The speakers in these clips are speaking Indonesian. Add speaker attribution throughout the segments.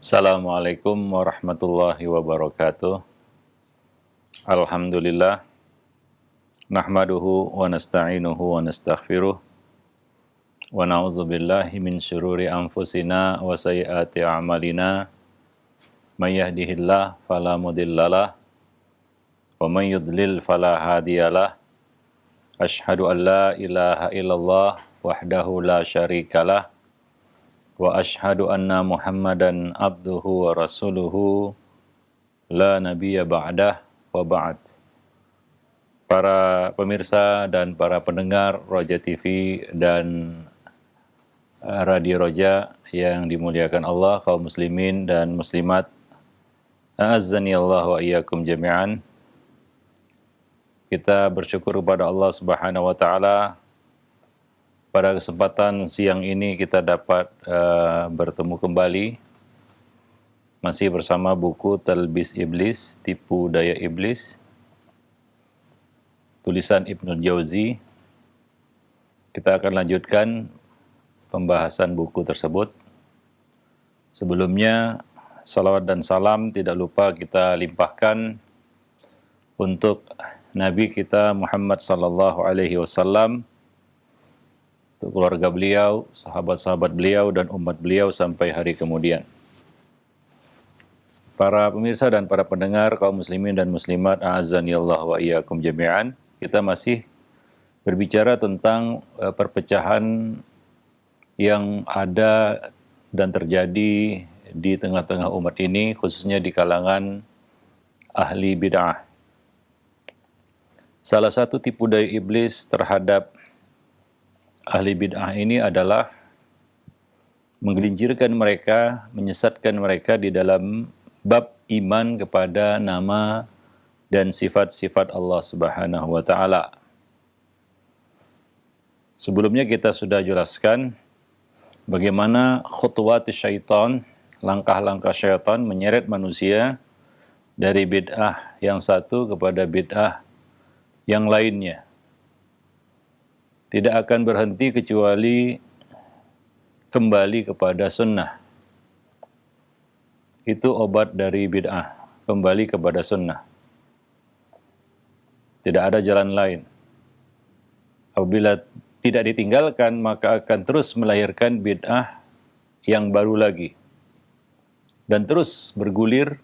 Speaker 1: Assalamualaikum warahmatullahi wabarakatuh. Alhamdulillah. Nahmaduhu wa nasta'inuhu wa nastaghfiruh. Wa na'udzubillahi min syururi anfusina wa sayyiati a'malina. May yahdihillah fala mudhillalah. Wa may yudlil fala hadiyalah. Asyhadu an la ilaha illallah wahdahu la syarikalah. Wa asyhadu anna Muhammadan abduhu wa rasuluhu la nabiyya ba'dah wa ba'd. Para pemirsa dan para pendengar Roja TV dan Radio Roja yang dimuliakan Allah, kaum muslimin dan muslimat, a'azzani Allah wa iyyakum jami'an. Kita bersyukur kepada Allah Subhanahu wa taala. Pada kesempatan siang ini kita dapat bertemu kembali masih bersama buku Talbis Iblis, Tipu Daya Iblis, tulisan Ibnul Jauzi. Kita akan lanjutkan pembahasan buku tersebut. Sebelumnya, salawat dan salam tidak lupa kita limpahkan untuk Nabi kita Muhammad sallallahu alaihi wasallam, untuk keluarga beliau, sahabat-sahabat beliau, dan umat beliau sampai hari kemudian. Para pemirsa dan para pendengar, kaum muslimin dan muslimat, a'azzani Allah wa iyyakum jami'an. Kita masih berbicara tentang perpecahan yang ada dan terjadi di tengah-tengah umat ini, khususnya di kalangan ahli bid'ah. Salah satu tipu daya iblis terhadap ahli bid'ah ini adalah menggelincirkan mereka, menyesatkan mereka di dalam bab iman kepada nama dan sifat-sifat Allah Subhanahu wa taala. Sebelumnya kita sudah jelaskan bagaimana khutuwat syaitan, langkah-langkah syaitan menyeret manusia dari bid'ah yang satu kepada bid'ah yang lainnya. Tidak akan berhenti kecuali kembali kepada sunnah. Itu obat dari bid'ah, kembali kepada sunnah. Tidak ada jalan lain. Apabila tidak ditinggalkan, maka akan terus melahirkan bid'ah yang baru lagi. Dan terus bergulir,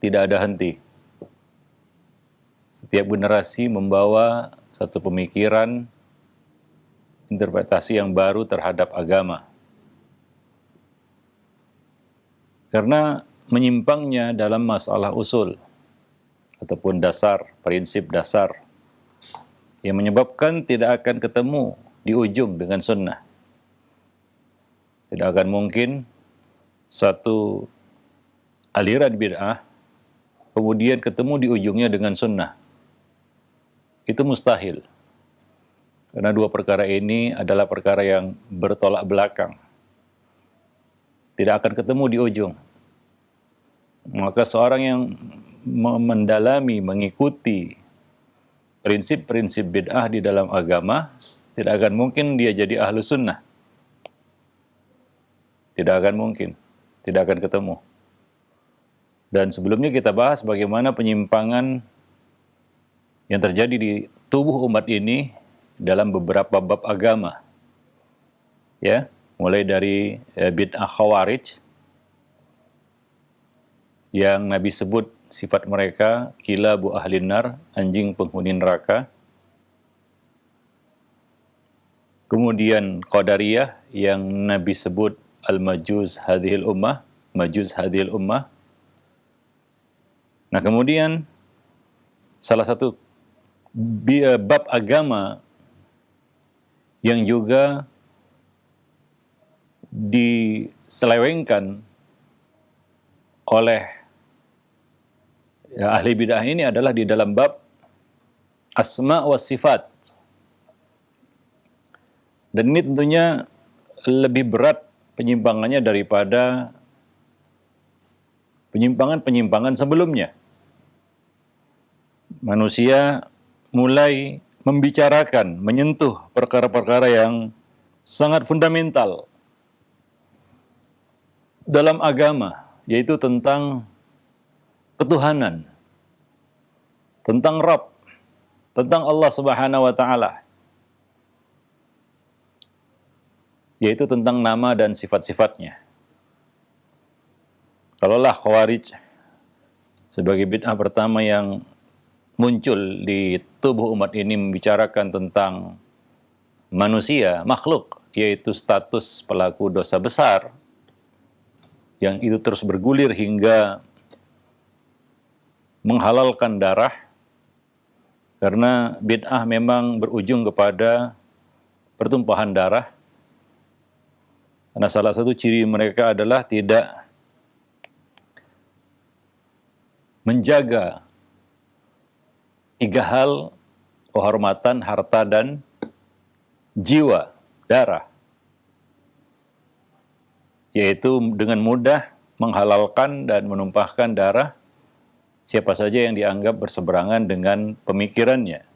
Speaker 1: tidak ada henti. Setiap generasi membawa satu pemikiran, interpretasi yang baru terhadap agama. Karena menyimpangnya dalam masalah usul ataupun dasar, prinsip dasar yang menyebabkan tidak akan ketemu di ujung dengan sunnah. Tidak akan mungkin satu aliran bid'ah kemudian ketemu di ujungnya dengan sunnah. Itu mustahil. Karena dua perkara ini adalah perkara yang bertolak belakang. Tidak akan ketemu di ujung. Maka seorang yang mendalami, mengikuti prinsip-prinsip bid'ah di dalam agama, tidak akan mungkin dia jadi ahlu sunnah. Tidak akan mungkin. Tidak akan ketemu. Dan sebelumnya kita bahas bagaimana penyimpangan yang terjadi di tubuh umat ini dalam beberapa bab agama, ya, mulai dari bid'ah khawarij yang Nabi sebut sifat mereka kilabu ahlin nar, anjing penghuni neraka. Kemudian qadariyah yang Nabi sebut al-majuz hadhil ummah, majuz hadhil ummah. Nah, kemudian salah satu bab agama yang juga diselewengkan oleh ahli bid'ah ini adalah di dalam bab asma wa sifat. Dan ini tentunya lebih berat penyimpangannya daripada penyimpangan-penyimpangan sebelumnya. Manusia mulai membicarakan, menyentuh perkara-perkara yang sangat fundamental dalam agama, yaitu tentang ketuhanan, tentang Rabb, tentang Allah Subhanahu wa taala, yaitu tentang nama dan sifat-sifatnya. Kalaulah Khawarij sebagai bid'ah pertama yang muncul di tubuh umat ini membicarakan tentang manusia, makhluk, yaitu status pelaku dosa besar, yang itu terus bergulir hingga menghalalkan darah, karena bid'ah memang berujung kepada pertumpahan darah. Karena salah satu ciri mereka adalah tidak menjaga 3 hal: kehormatan, harta, dan jiwa, darah. Yaitu dengan mudah menghalalkan dan menumpahkan darah siapa saja yang dianggap berseberangan dengan pemikirannya.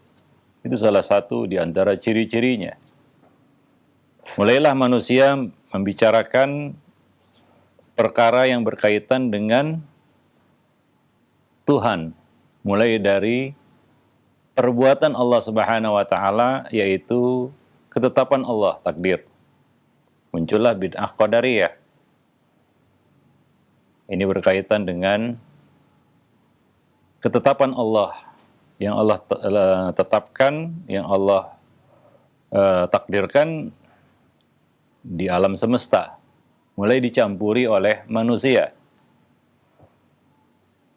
Speaker 1: Itu salah satu di antara ciri-cirinya. Mulailah manusia membicarakan perkara yang berkaitan dengan Tuhan, mulai dari perbuatan Allah Subhanahu wa taala, yaitu ketetapan Allah, takdir. Muncullah bid'ah qadariyah. Ini berkaitan dengan ketetapan Allah yang Allah tetapkan, yang Allah takdirkan di alam semesta, mulai dicampuri oleh manusia.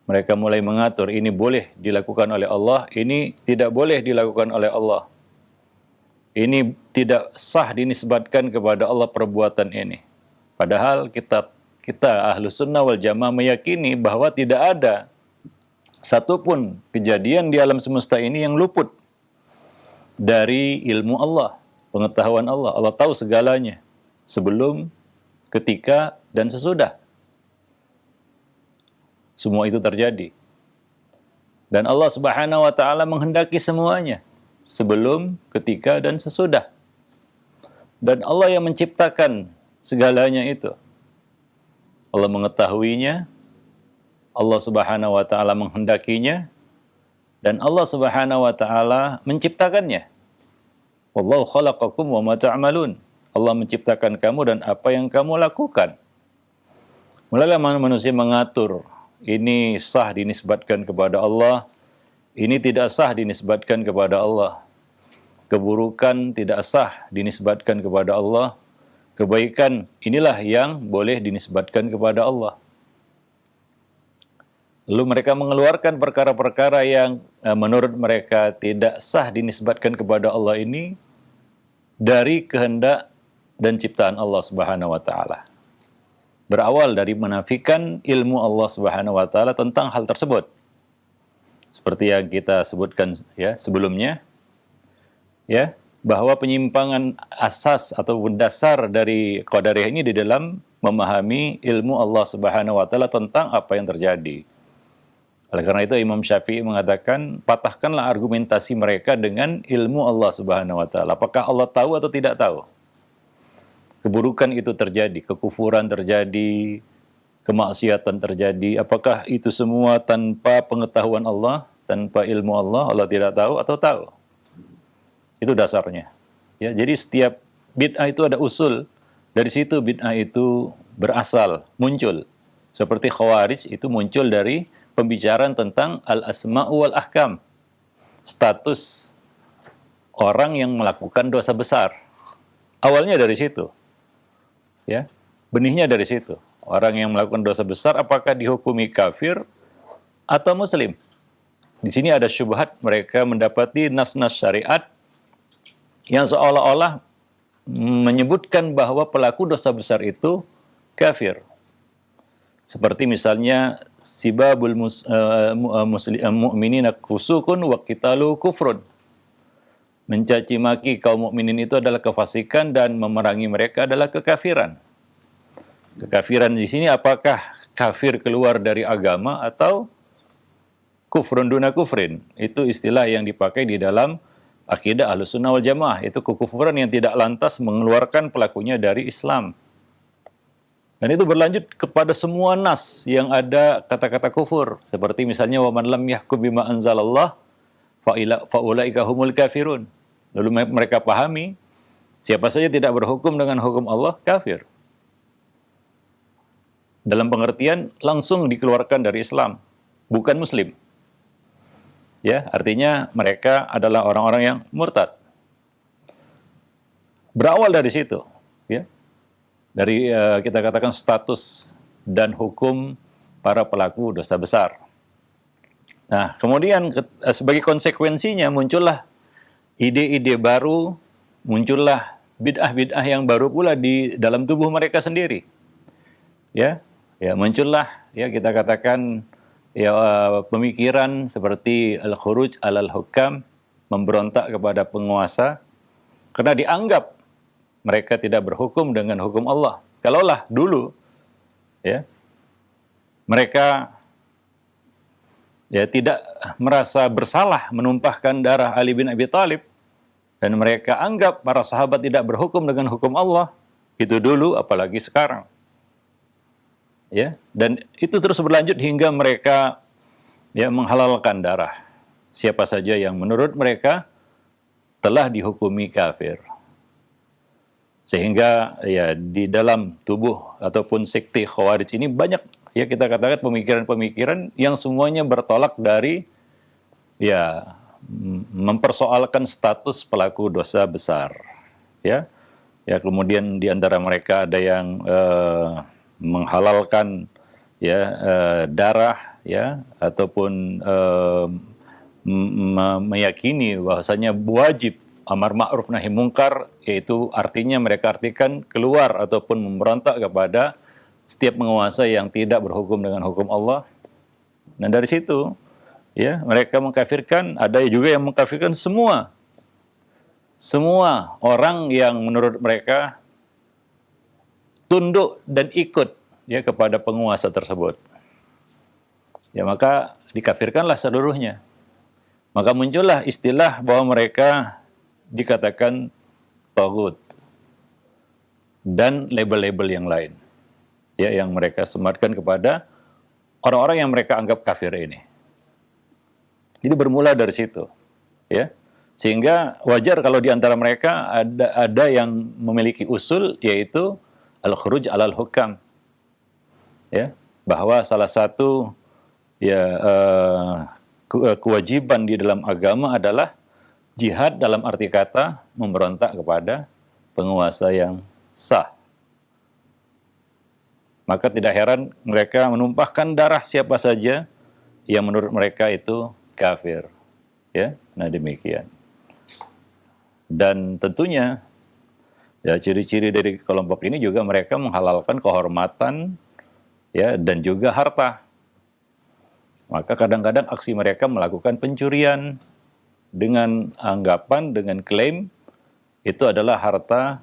Speaker 1: Mereka mulai mengatur, ini boleh dilakukan oleh Allah, ini tidak boleh dilakukan oleh Allah. Ini tidak sah dinisbatkan kepada Allah perbuatan ini. Padahal kita Ahlus Sunnah wal Jamaah meyakini bahwa tidak ada satupun kejadian di alam semesta ini yang luput dari ilmu Allah, pengetahuan Allah. Allah tahu segalanya, sebelum, ketika, dan sesudah. Semua itu terjadi. Dan Allah Subhanahu wa taala menghendaki semuanya, sebelum, ketika, dan sesudah. Dan Allah yang menciptakan segalanya itu. Allah mengetahuinya, Allah Subhanahu wa taala menghendakinya, dan Allah Subhanahu wa taala menciptakannya. Wallahu khalaqakum wa ma ta'malun. Allah menciptakan kamu dan apa yang kamu lakukan. Mulailah manusia mengatur, ini sah dinisbatkan kepada Allah, ini tidak sah dinisbatkan kepada Allah. Keburukan tidak sah dinisbatkan kepada Allah. Kebaikan inilah yang boleh dinisbatkan kepada Allah. Lalu mereka mengeluarkan perkara-perkara yang menurut mereka tidak sah dinisbatkan kepada Allah ini dari kehendak dan ciptaan Allah Subhanahu wa taala. Berawal dari menafikan ilmu Allah Subhanahu wa taala tentang hal tersebut. Seperti yang kita sebutkan ya sebelumnya, ya, bahwa penyimpangan asas atau dasar dari qadariyah ini di dalam memahami ilmu Allah Subhanahu wa taala tentang apa yang terjadi. Oleh karena itu Imam Syafi'i mengatakan, patahkanlah argumentasi mereka dengan ilmu Allah Subhanahu wa taala. Apakah Allah tahu atau tidak tahu? Keburukan itu terjadi, kekufuran terjadi, kemaksiatan terjadi. Apakah itu semua tanpa pengetahuan Allah, tanpa ilmu Allah? Allah tidak tahu atau tahu? Itu dasarnya. Ya, jadi setiap bid'ah itu ada usul. Dari situ bid'ah itu berasal, muncul. Seperti Khawarij itu muncul dari pembicaraan tentang al-asma' wal ahkam. Status orang yang melakukan dosa besar. Awalnya dari situ. Ya, benihnya dari situ. Orang yang melakukan dosa besar apakah dihukumi kafir atau muslim? Di sini ada syubhat, mereka mendapati nas-nas syariat yang seolah-olah menyebutkan bahwa pelaku dosa besar itu kafir. Seperti misalnya sibabul mu'minina fusukun wa qitalu kufrun. Mencaci maki kaum mukminin itu adalah kefasikan dan memerangi mereka adalah kekafiran. Kekafiran di sini apakah kafir keluar dari agama atau kufrun duna kufrin? Itu istilah yang dipakai di dalam akidah Ahlus Sunnah wal Jamaah. Itu kekufuran yang tidak lantas mengeluarkan pelakunya dari Islam. Dan itu berlanjut kepada semua nas yang ada kata-kata kufur. Seperti misalnya waman lam yahkum bima anzalallah faulaika humul kafirun. Lalu mereka pahami siapa saja tidak berhukum dengan hukum Allah kafir. Dalam pengertian langsung dikeluarkan dari Islam, bukan muslim. Ya, artinya mereka adalah orang-orang yang murtad. Berawal dari situ, ya. Dari kita katakan status dan hukum para pelaku dosa besar. Nah, kemudian sebagai konsekuensinya muncullah ide-ide baru, muncullah bid'ah-bid'ah yang baru pula di dalam tubuh mereka sendiri. Ya, muncullah ya kita katakan ya pemikiran seperti al-khuruj alal hukam, memberontak kepada penguasa karena dianggap mereka tidak berhukum dengan hukum Allah. Kalaulah dulu ya mereka ya tidak merasa bersalah menumpahkan darah Ali bin Abi Thalib dan mereka anggap para sahabat tidak berhukum dengan hukum Allah, itu dulu apalagi sekarang. Ya, dan itu terus berlanjut hingga mereka ya menghalalkan darah siapa saja yang menurut mereka telah dihukumi kafir. Sehingga ya di dalam tubuh ataupun sekte Khawarij ini banyak ya kita katakan pemikiran-pemikiran yang semuanya bertolak dari ya mempersoalkan status pelaku dosa besar. Ya kemudian di antara mereka ada yang menghalalkan ya darah ya ataupun meyakini bahwasanya wajib amar ma'ruf nahi mungkar, yaitu artinya mereka artikan keluar ataupun memberontak kepada setiap penguasa yang tidak berhukum dengan hukum Allah. Dan dari situ ya mereka mengkafirkan, ada juga yang mengkafirkan semua orang yang menurut mereka tunduk dan ikut ya kepada penguasa tersebut. Ya maka dikafirkanlah seluruhnya. Maka muncullah istilah bahwa mereka dikatakan taghut dan label-label yang lain ya yang mereka sematkan kepada orang-orang yang mereka anggap kafir ini. Jadi bermula dari situ ya, sehingga wajar kalau di antara mereka ada yang memiliki usul, yaitu al-khuruj alal hukam ya, bahwa salah satu ya kewajiban di dalam agama adalah jihad dalam arti kata memberontak kepada penguasa yang sah. Maka tidak heran mereka menumpahkan darah siapa saja yang menurut mereka itu kafir. Ya, nah demikian. Dan tentunya ya ciri-ciri dari kelompok ini juga mereka menghalalkan kehormatan ya dan juga harta. Maka kadang-kadang aksi mereka melakukan pencurian dengan anggapan, dengan klaim itu adalah harta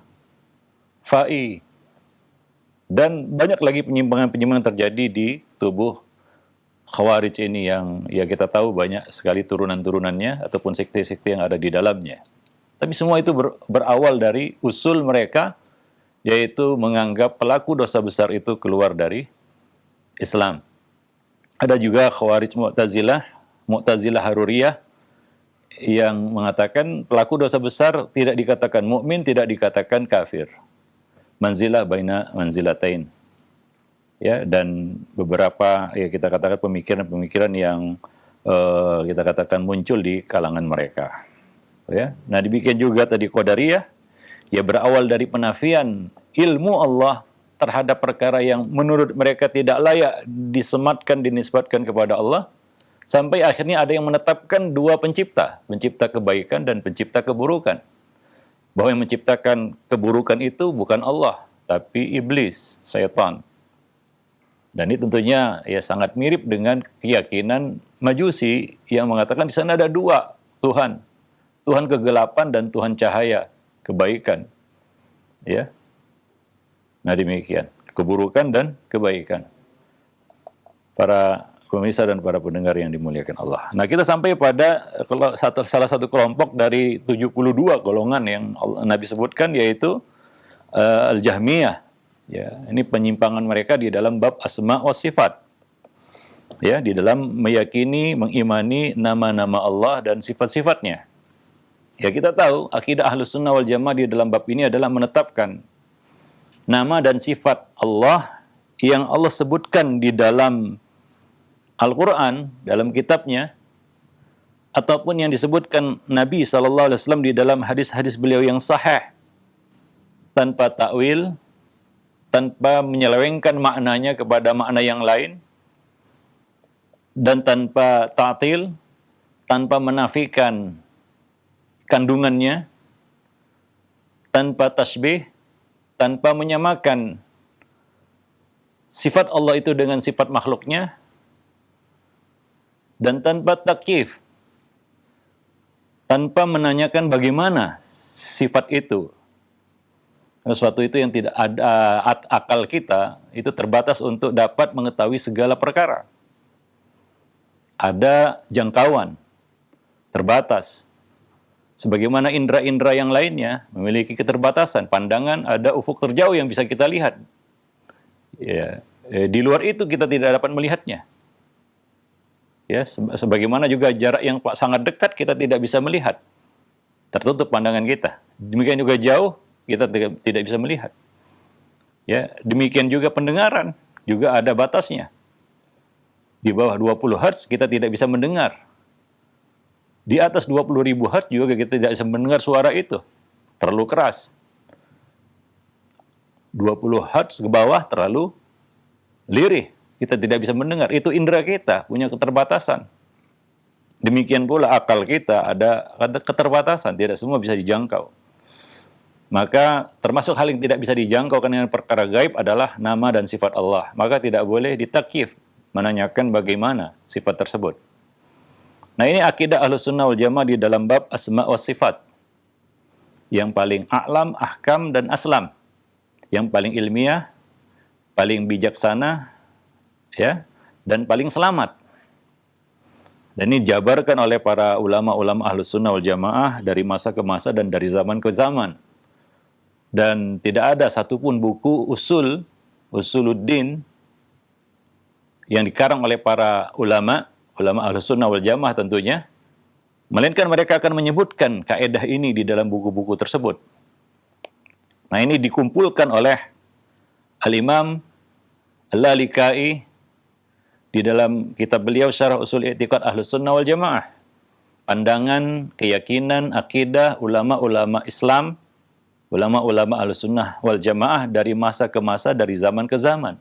Speaker 1: fa'i. Dan banyak lagi penyimpangan-penyimpangan terjadi di tubuh Khawarij ini yang ya kita tahu banyak sekali turunan-turunannya ataupun sekte-sekte yang ada di dalamnya. Tapi semua itu berawal dari usul mereka, yaitu menganggap pelaku dosa besar itu keluar dari Islam. Ada juga Khawarij Mu'tazilah Haruriyah yang mengatakan pelaku dosa besar tidak dikatakan mukmin, tidak dikatakan kafir. Manzilah baina manzilatain. Ya, dan beberapa ya kita katakan pemikiran-pemikiran yang kita katakan muncul di kalangan mereka. Ya. Nah, demikian juga tadi Qadariyah ya berawal dari penafian ilmu Allah terhadap perkara yang menurut mereka tidak layak dinisbatkan kepada Allah. Sampai akhirnya ada yang menetapkan dua pencipta kebaikan dan pencipta keburukan. Bahwa yang menciptakan keburukan itu bukan Allah, tapi iblis, syaitan. Dan ini tentunya ya sangat mirip dengan keyakinan Majusi yang mengatakan di sana ada dua Tuhan. Tuhan kegelapan dan Tuhan cahaya, kebaikan. Ya. Nah demikian, keburukan dan kebaikan. Para pemirsa dan para pendengar yang dimuliakan Allah. Nah, kita sampai pada salah satu kelompok dari 72 golongan yang Nabi sebutkan, yaitu Al-Jahmiyah. Ya, ini penyimpangan mereka di dalam bab asma wa sifat. Ya, di dalam meyakini, mengimani nama-nama Allah dan sifat-sifatnya. Ya, kita tahu akidah Ahlus Sunnah wal Jamaah di dalam bab ini adalah menetapkan nama dan sifat Allah yang Allah sebutkan di dalam Al-Quran, dalam kitabnya, ataupun yang disebutkan Nabi SAW di dalam hadis-hadis beliau yang sahih, tanpa takwil, tanpa menyelewengkan maknanya kepada makna yang lain, dan tanpa ta'til, tanpa menafikan kandungannya, tanpa tasbih, tanpa menyamakan sifat Allah itu dengan sifat makhluknya, dan tanpa takyif, tanpa menanyakan bagaimana sifat itu. Sesuatu itu yang tidak ada akal kita, itu terbatas untuk dapat mengetahui segala perkara. Ada jangkauan, terbatas. Sebagaimana indera-indera yang lainnya memiliki keterbatasan. Pandangan ada ufuk terjauh yang bisa kita lihat. Ya, di luar itu kita tidak dapat melihatnya. Ya, sebagaimana juga jarak yang sangat dekat kita tidak bisa melihat. Tertutup pandangan kita. Demikian juga jauh kita tidak bisa melihat. Ya, demikian juga pendengaran juga ada batasnya. Di bawah 20 Hz kita tidak bisa mendengar. Di atas 20.000 Hz juga kita tidak bisa mendengar suara itu. Terlalu keras. 20 Hz ke bawah terlalu lirih. Kita tidak bisa mendengar. Itu indera kita, punya keterbatasan. Demikian pula akal kita ada keterbatasan. Tidak semua bisa dijangkau. Maka termasuk hal yang tidak bisa dijangkau dengan perkara gaib adalah nama dan sifat Allah. Maka tidak boleh ditakyif, menanyakan bagaimana sifat tersebut. Nah, ini akidah Ahlus Sunnah wal Jamaah di dalam bab asma wa sifat. Yang paling a'lam, ahkam, dan aslam. Yang paling ilmiah, paling bijaksana, ya, dan paling selamat. Dan ini dijabarkan oleh para ulama-ulama Ahlus Sunnah wal Jamaah dari masa ke masa dan dari zaman ke zaman. Dan tidak ada satupun buku usuluddin yang dikarang oleh para ulama Ahlus Sunnah wal Jamaah tentunya, melainkan mereka akan menyebutkan kaidah ini di dalam buku-buku tersebut. Nah, ini dikumpulkan oleh Al-Imam Al-Lalikai di dalam kitab beliau Syarah Usul I'tiqad Ahlus Sunnah wal Jamaah. Pandangan, keyakinan, akidah ulama-ulama Islam, ulama-ulama Ahlus Sunnah wal Jamaah dari masa ke masa, dari zaman ke zaman.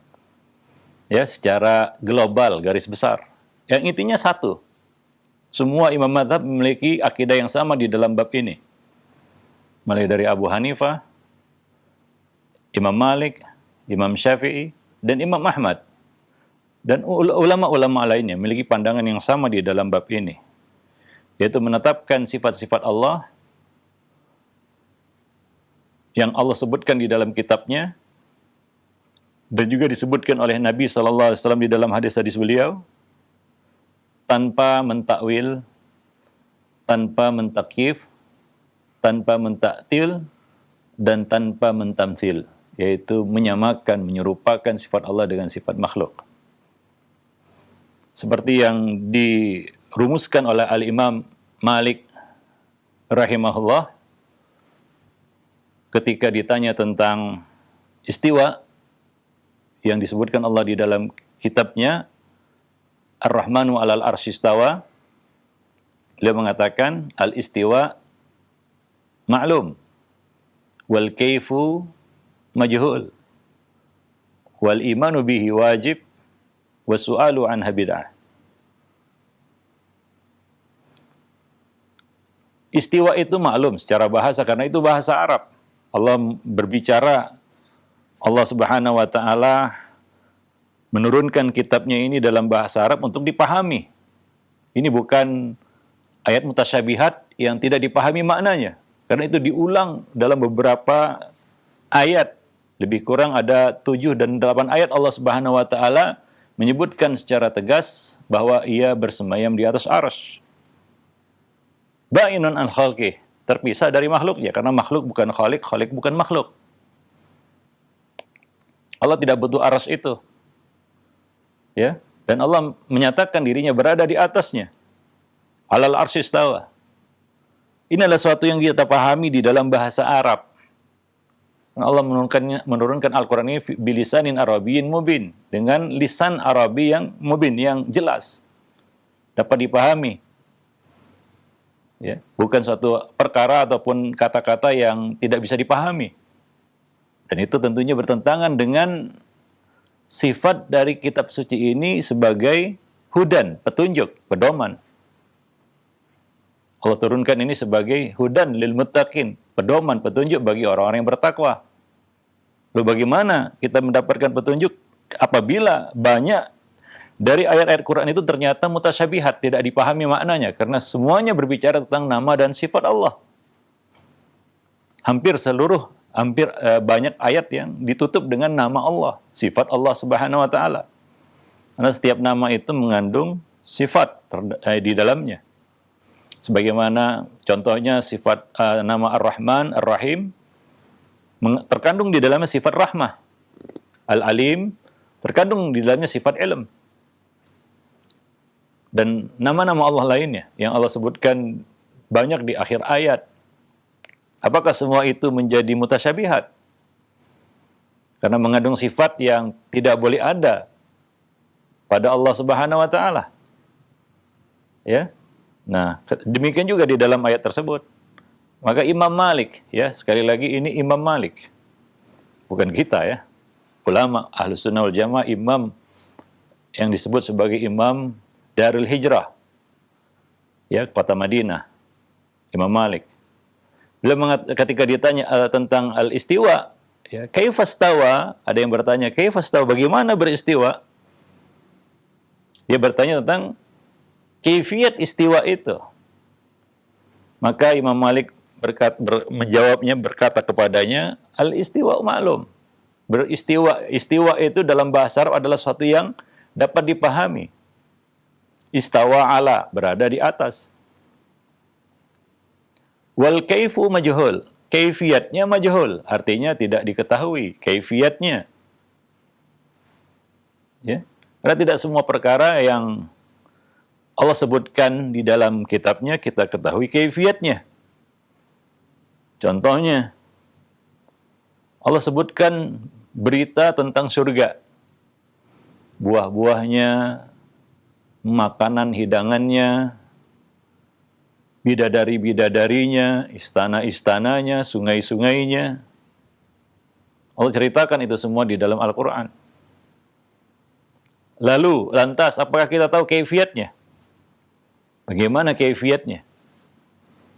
Speaker 1: Ya, secara global, garis besar. Yang intinya satu. Semua imam mazhab memiliki akidah yang sama di dalam bab ini. Mulai dari Abu Hanifah, Imam Malik, Imam Syafi'i, dan Imam Ahmad. Dan ulama-ulama lainnya memiliki pandangan yang sama di dalam bab ini. Yaitu menetapkan sifat-sifat Allah yang Allah sebutkan di dalam kitabnya, dan juga disebutkan oleh Nabi SAW di dalam hadis-hadis beliau, tanpa mentakwil, tanpa mentakyif, tanpa mentaktil, dan tanpa mentamthil, yaitu menyamakan, menyerupakan sifat Allah dengan sifat makhluk. Seperti yang dirumuskan oleh Al-Imam Malik rahimahullah ketika ditanya tentang istiwa yang disebutkan Allah di dalam kitabnya Ar-Rahmanu 'alal arsy istawa. Beliau mengatakan al-istiwa ma'lum wal kaifu majhul wal imanu bihi wajib wasu'alu anha bid'ah. Istiwa itu maklum secara bahasa karena itu bahasa Arab. Allah berbicara, Allah Subhanahu wa taala menurunkan kitabnya ini dalam bahasa Arab untuk dipahami. Ini bukan ayat mutasyabihat yang tidak dipahami maknanya. Karena itu diulang dalam beberapa ayat. Lebih kurang ada 7 dan 8 ayat Allah Subhanahu wa taala menyebutkan secara tegas bahwa ia bersemayam di atas arsy. Ba'inun an khalqih, terpisah dari makhluknya karena makhluk bukan khalik, khalik bukan makhluk. Allah tidak butuh arsy itu. Ya, dan Allah menyatakan dirinya berada di atasnya. Alal arsy istawa. Ini adalah sesuatu yang kita pahami di dalam bahasa Arab. Allah menurunkan Al-Quran ini bilisanin Arabiyyin mubin, dengan lisan Arabi yang mubin, yang jelas, dapat dipahami. Ya, bukan suatu perkara ataupun kata-kata yang tidak bisa dipahami. Dan itu tentunya bertentangan dengan sifat dari kitab suci ini sebagai hudan, petunjuk, pedoman. Allah turunkan ini sebagai hudan lil muttaqin, pedoman, petunjuk bagi orang-orang yang bertakwa. Lalu bagaimana kita mendapatkan petunjuk apabila banyak dari ayat-ayat Quran itu ternyata mutasyabihat, tidak dipahami maknanya, karena semuanya berbicara tentang nama dan sifat Allah. Hampir banyak ayat yang ditutup dengan nama Allah, sifat Allah Subhanahu wa taala. Karena setiap nama itu mengandung sifat di dalamnya. Sebagaimana contohnya sifat nama Ar-Rahman, Ar-Rahim terkandung di dalamnya sifat rahmah. Al-Alim terkandung di dalamnya sifat ilm. Dan nama-nama Allah lainnya yang Allah sebutkan banyak di akhir ayat. Apakah semua itu menjadi mutasyabihat? Karena mengandung sifat yang tidak boleh ada pada Allah Subhanahu wa taala. Ya. Nah, demikian juga di dalam ayat tersebut. Maka Imam Malik, ya, sekali lagi ini Imam Malik. Bukan kita, ya. Ulama Ahlus Sunnah wal Jamaah, imam yang disebut sebagai Imam Darul Hijrah, ya, kota Madinah, Imam Malik. Ketika ditanya tentang al-istiwa, ya, kaifastawa, ada yang bertanya, kaifastawa, bagaimana beristiwa? Dia bertanya tentang kaifiyat istiwa itu. Maka Imam Malik menjawabnya, berkata kepadanya, al-istiwa ma'lum. Istiwa itu dalam bahasa Arab adalah sesuatu yang dapat dipahami. Istawa ala, berada di atas. Wal kaifu majhul, kaifiyatnya majhul, artinya tidak diketahui kaifiyatnya. Ya, karena tidak semua perkara yang Allah sebutkan di dalam kitabnya kita ketahui kaifiyatnya. Contohnya, Allah sebutkan berita tentang surga. Buah-buahnya, makanan hidangannya, bidadari-bidadarinya, istana-istananya, sungai-sungainya. Allah ceritakan itu semua di dalam Al-Quran. Lalu, lantas, apakah kita tahu kaifiyatnya? Bagaimana kaifiyatnya?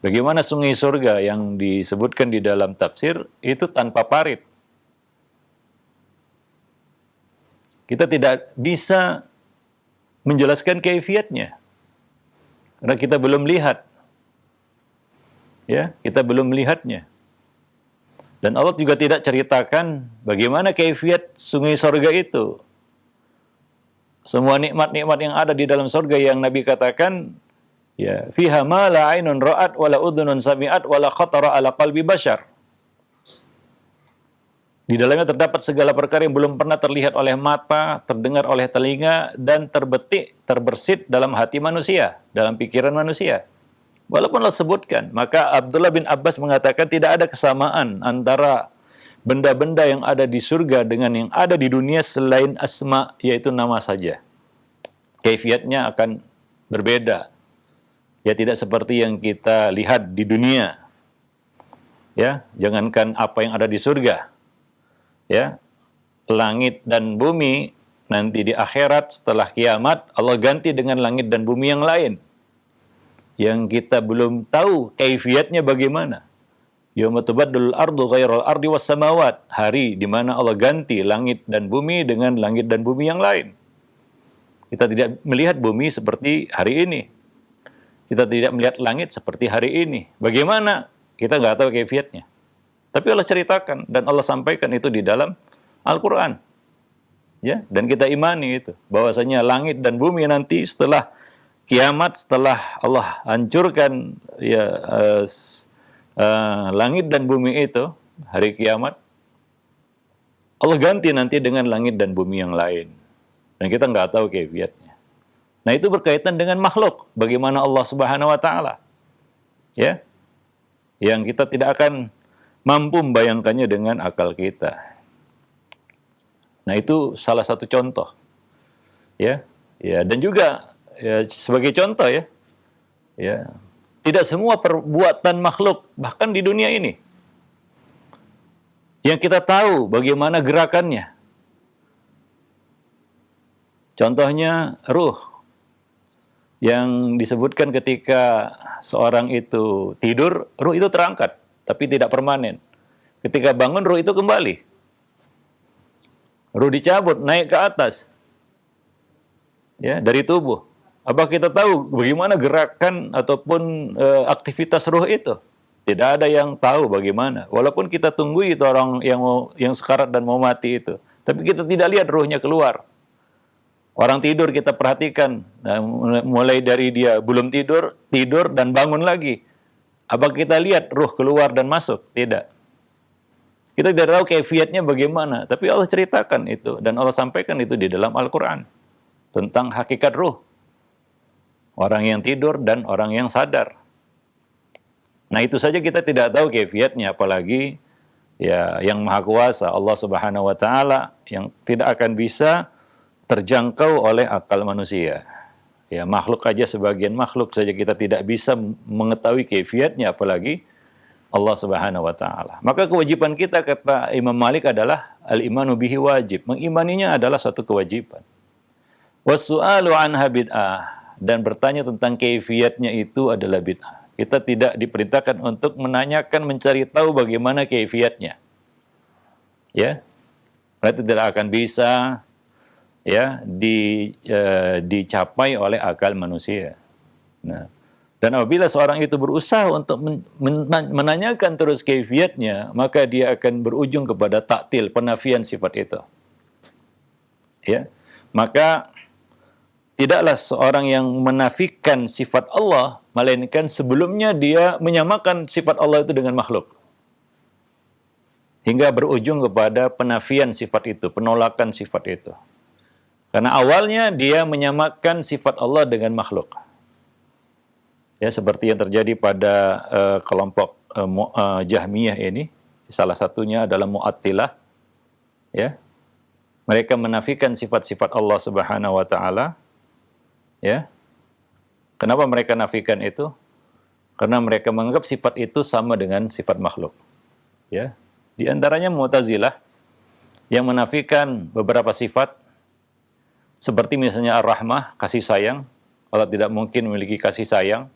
Speaker 1: Bagaimana sungai surga yang disebutkan di dalam tafsir itu tanpa parit? Kita tidak bisa menjelaskan kaifiyatnya. Karena kita belum lihat. Ya, kita belum melihatnya. Dan Allah juga tidak ceritakan bagaimana kaifiyat sungai surga itu. Semua nikmat-nikmat yang ada di dalam surga yang Nabi katakan, ya, fiha ma la ainun ra'at wa la udhunun sami'at wa la khatara ala qalbi bashar. Di dalamnya terdapat segala perkara yang belum pernah terlihat oleh mata, terdengar oleh telinga, dan terbersit dalam hati manusia, dalam pikiran manusia. Walaupun Allah sebutkan, maka Abdullah bin Abbas mengatakan tidak ada kesamaan antara benda-benda yang ada di surga dengan yang ada di dunia selain asma, yaitu nama saja. Kaifiyatnya akan berbeda. Ya, tidak seperti yang kita lihat di dunia. Ya, jangankan apa yang ada di surga. Ya, langit dan bumi nanti di akhirat setelah kiamat Allah ganti dengan langit dan bumi yang lain. Yang kita belum tahu kaifiyatnya bagaimana. Yauma tubaddalul ardu ghairal ardi was samawat, hari di mana Allah ganti langit dan bumi dengan langit dan bumi yang lain. Kita tidak melihat bumi seperti hari ini. Kita tidak melihat langit seperti hari ini. Bagaimana? Kita nggak tahu kaifiyatnya. Tapi Allah ceritakan dan Allah sampaikan itu di dalam Al-Quran. Ya, dan kita imani itu bahwasanya langit dan bumi nanti setelah kiamat, setelah Allah hancurkan ya langit dan bumi itu hari kiamat, Allah ganti nanti dengan langit dan bumi yang lain. Dan kita nggak tahu kaifiatnya. Nah, itu berkaitan dengan makhluk. Bagaimana Allah Subhanahu wa taala. Ya. Yang kita tidak akan mampu membayangkannya dengan akal kita. Nah, itu salah satu contoh. Ya. Ya, dan juga ya, sebagai contoh ya. Ya. Tidak semua perbuatan makhluk bahkan di dunia ini yang kita tahu bagaimana gerakannya. Contohnya ruh yang disebutkan ketika seorang itu tidur, ruh itu terangkat, tapi tidak permanen. Ketika bangun, ruh itu kembali. Ruh dicabut, naik ke atas, ya, dari tubuh. Apa kita tahu bagaimana gerakan ataupun aktivitas ruh itu? Tidak ada yang tahu bagaimana. Walaupun kita tunggu itu orang yang sekarat dan mau mati itu, tapi kita tidak lihat ruhnya keluar. Orang tidur kita perhatikan, nah, mulai dari dia belum tidur, tidur dan bangun lagi. Apa kita lihat ruh keluar dan masuk? Tidak. Kita tidak tahu kaifiatnya bagaimana, tapi Allah ceritakan itu dan Allah sampaikan itu di dalam Al-Quran tentang hakikat ruh. Orang yang tidur dan orang yang sadar. Nah, itu saja kita tidak tahu kaifiatnya, apalagi ya yang Maha Kuasa Allah Subhanahu wa taala yang tidak akan bisa terjangkau oleh akal manusia. Ya, makhluk aja, sebagian makhluk saja kita tidak bisa mengetahui kaifiatnya, apalagi Allah Subhanahu wa taala. Maka kewajiban kita, kata Imam Malik, adalah al-imanu bihi wajib. Mengimaninya adalah satu kewajiban. Was-su'alu anha bid'ah, dan bertanya tentang kaifiatnya itu adalah bid'ah. Kita tidak diperintahkan untuk menanyakan, mencari tahu bagaimana kaifiatnya. Ya. Berarti tidak akan bisa ya dicapai oleh akal manusia. Nah, dan apabila seorang itu berusaha untuk menanyakan terus kaifiatnya, maka dia akan berujung kepada taktil, penafian sifat itu. Ya, maka tidaklah seorang yang menafikan sifat Allah, melainkan sebelumnya dia menyamakan sifat Allah itu dengan makhluk. Hingga berujung kepada penafian sifat itu, penolakan sifat itu. Karena awalnya dia menyamakan sifat Allah dengan makhluk. Ya, seperti yang terjadi pada kelompok Jahmiyah ini, salah satunya adalah Mu'attilah. Ya. Mereka menafikan sifat-sifat Allah Subhanahu wa taala. Ya. Kenapa mereka nafikan itu? Karena mereka menganggap sifat itu sama dengan sifat makhluk. Ya. Di antaranya Mu'tazilah yang menafikan beberapa sifat, seperti misalnya ar-rahmah, kasih sayang. Allah tidak mungkin memiliki kasih sayang.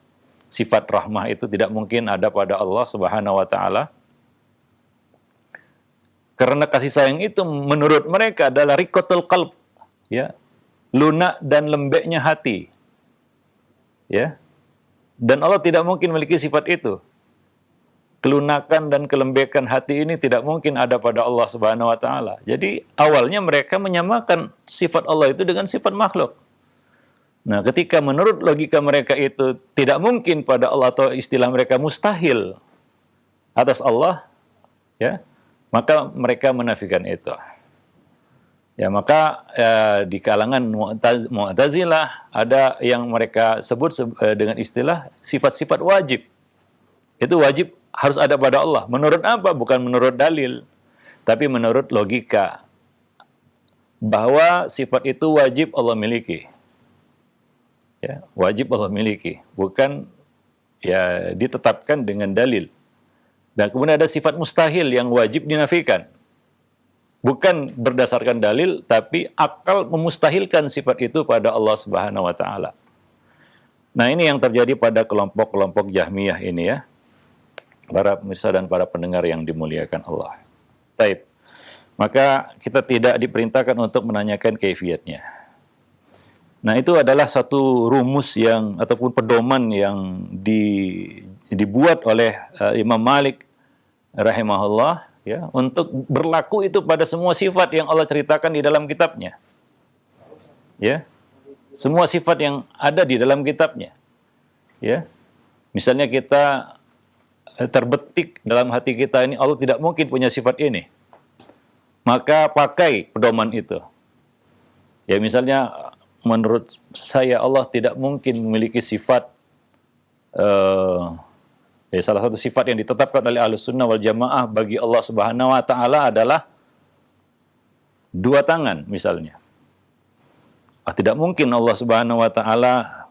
Speaker 1: Sifat rahmah itu tidak mungkin ada pada Allah Subhanahu wa taala. Karena kasih sayang itu menurut mereka adalah riqatul qalb, ya. Lunak dan lembeknya hati. Ya. Dan Allah tidak mungkin memiliki sifat itu. Kelunakan dan kelembekan hati ini tidak mungkin ada pada Allah Subhanahu wa taala. Jadi awalnya mereka menyamakan sifat Allah itu dengan sifat makhluk. Nah, ketika menurut logika mereka itu tidak mungkin pada Allah, atau istilah mereka mustahil atas Allah, ya, maka mereka menafikan itu. Ya, maka di kalangan Mu'tazilah ada yang mereka sebut dengan istilah sifat-sifat wajib. Itu wajib harus ada pada Allah. Menurut apa? Bukan menurut dalil, tapi menurut logika. Bahwa sifat itu wajib Allah miliki. Ya, wajib Allah miliki. Bukan ya ditetapkan dengan dalil. Dan kemudian ada sifat mustahil yang wajib dinafikan. Bukan berdasarkan dalil, tapi akal memustahilkan sifat itu pada Allah Subhanahu wa taala. Nah, ini yang terjadi pada kelompok-kelompok Jahmiyah ini ya. Para pemirsa dan para pendengar yang dimuliakan Allah. Baik. Maka kita tidak diperintahkan untuk menanyakan kaifiatnya. Nah, itu adalah satu rumus yang ataupun pedoman yang dibuat oleh Imam Malik rahimahullah ya, untuk berlaku itu pada semua sifat yang Allah ceritakan di dalam kitabnya. Ya. Semua sifat yang ada di dalam kitabnya. Ya. Misalnya kita terbetik dalam hati kita ini, Allah tidak mungkin punya sifat ini. maka pakai pedoman itu. Ya misalnya menurut saya Allah tidak mungkin memiliki sifat salah satu sifat yang ditetapkan oleh Ahlussunnah wal Jamaah bagi Allah Subhanahu wa taala adalah dua tangan misalnya. Tidak mungkin Allah Subhanahu wa taala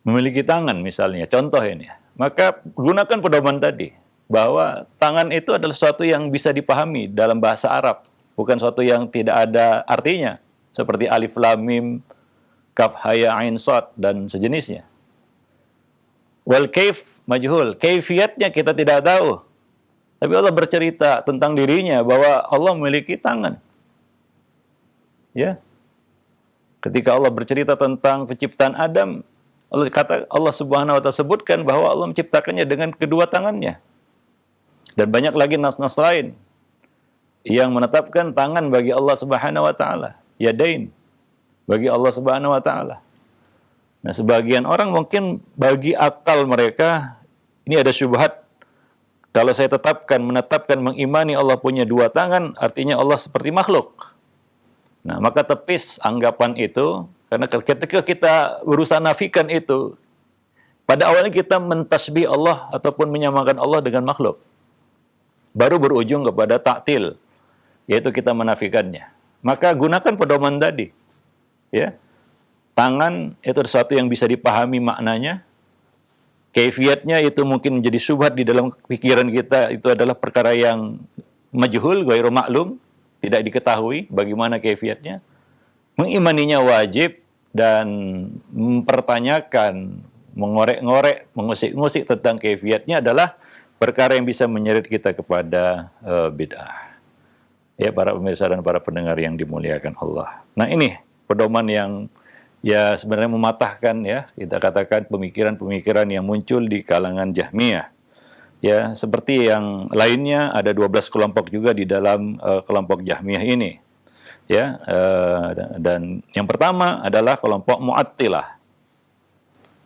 Speaker 1: memiliki tangan misalnya. Contoh ini. Maka gunakan pedoman tadi bahwa tangan itu adalah sesuatu yang bisa dipahami dalam bahasa Arab, bukan sesuatu yang tidak ada artinya seperti alif lam mim, kaf ha ya ain shad dan sejenisnya. Wal kaif majhul, kaifiyatnya kita tidak tahu. Tapi Allah bercerita tentang dirinya bahwa Allah memiliki tangan. Ya. Ketika Allah bercerita tentang penciptaan Adam, Allah Subhanahu wa taala sebutkan bahwa Allah menciptakannya dengan kedua tangannya. Dan banyak lagi nas-nas lain yang menetapkan tangan bagi Allah Subhanahu wa taala, yadain bagi Allah Subhanahu wa taala. Nah, sebagian orang mungkin bagi akal mereka ini ada syubhat. Kalau saya menetapkan mengimani Allah punya dua tangan, artinya Allah seperti makhluk. Nah, maka tepis anggapan itu, karena ketika kita berusaha nafikan itu, pada awalnya kita mentasbih Allah ataupun menyamakan Allah dengan makhluk. Baru berujung kepada ta'til, yaitu kita menafikannya. Maka gunakan pedoman tadi. Ya. Tangan itu sesuatu yang bisa dipahami maknanya. Kaifiatnya itu mungkin menjadi syubhat di dalam pikiran kita, itu adalah perkara yang majhul, ghairu maklum, tidak diketahui bagaimana kaifiatnya. Mengimaninya wajib dan mempertanyakan, mengorek-ngorek, mengusik-ngusik tentang kaifiatnya adalah perkara yang bisa menyeret kita kepada bid'ah. Ya, para pemirsa dan para pendengar yang dimuliakan Allah. Nah, ini pedoman yang ya sebenarnya mematahkan, ya, kita katakan pemikiran-pemikiran yang muncul di kalangan Jahmiyah. Ya, seperti yang lainnya ada 12 kelompok juga di dalam kelompok Jahmiyah ini. Ya, dan yang pertama adalah kelompok Mu'attilah.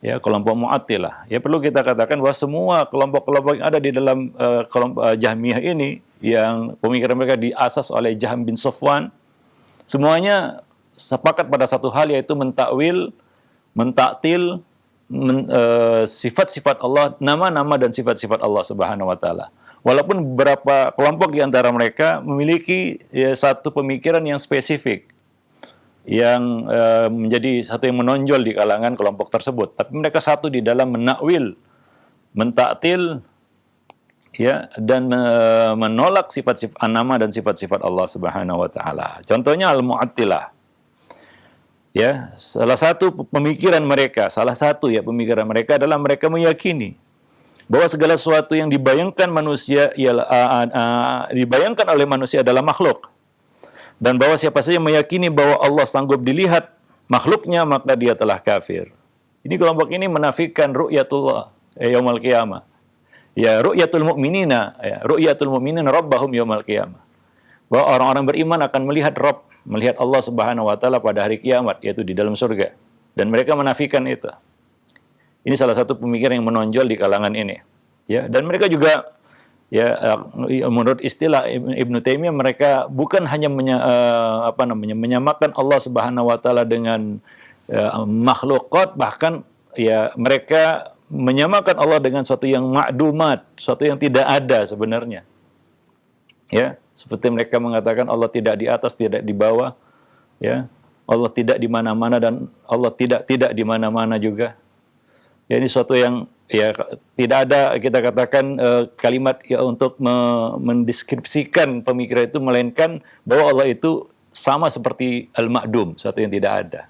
Speaker 1: Ya, kelompok Mu'attilah. Ya, perlu kita katakan bahwa semua kelompok-kelompok yang ada di dalam kelompok Jahmiyah ini yang pemikiran mereka diasas oleh Jahm bin Safwan, semuanya sepakat pada satu hal, yaitu mentakwil, mentaktil sifat-sifat Allah, nama-nama dan sifat-sifat Allah Subhanahu wa taala. Walaupun beberapa kelompok di antara mereka memiliki satu pemikiran yang spesifik yang menjadi satu yang menonjol di kalangan kelompok tersebut, tapi mereka satu di dalam menakwil, mentaktil, ya, dan menolak sifat-sifat nama dan sifat-sifat Allah Subhanahu wa taala. Contohnya Al-Mu'attilah. Ya, salah satu pemikiran mereka adalah mereka meyakini bahwa segala sesuatu yang dibayangkan manusia dibayangkan oleh manusia adalah makhluk. Dan bahwa siapa saja meyakini bahwa Allah sanggup dilihat makhluknya, maka dia telah kafir. Ini kelompok ini menafikan ru'yatullah yaumul qiyamah. Ya, ru'yatul mu'minina, ya, ru'yatul mu'minina rabbahum yaumul qiyamah. Bahwa orang-orang beriman akan melihat Rabb, melihat Allah Subhanahu wa taala pada hari kiamat, yaitu di dalam surga. Dan mereka menafikan itu. Ini salah satu pemikiran yang menonjol di kalangan ini. Ya, dan mereka juga, ya, menurut istilah Ibnu Taimiyah, mereka bukan hanya menyamakan Allah Subhanahu wa taala dengan makhlukat, bahkan ya mereka menyamakan Allah dengan sesuatu yang ma'dumat, sesuatu yang tidak ada sebenarnya. Ya, seperti mereka mengatakan Allah tidak di atas, tidak di bawah, ya. Allah tidak di mana-mana dan Allah tidak di mana-mana juga. Ya, ini sesuatu yang ya tidak ada, kita katakan kalimat ya untuk mendeskripsikan pemikiran itu, melainkan bahwa Allah itu sama seperti al-ma'dum, sesuatu yang tidak ada.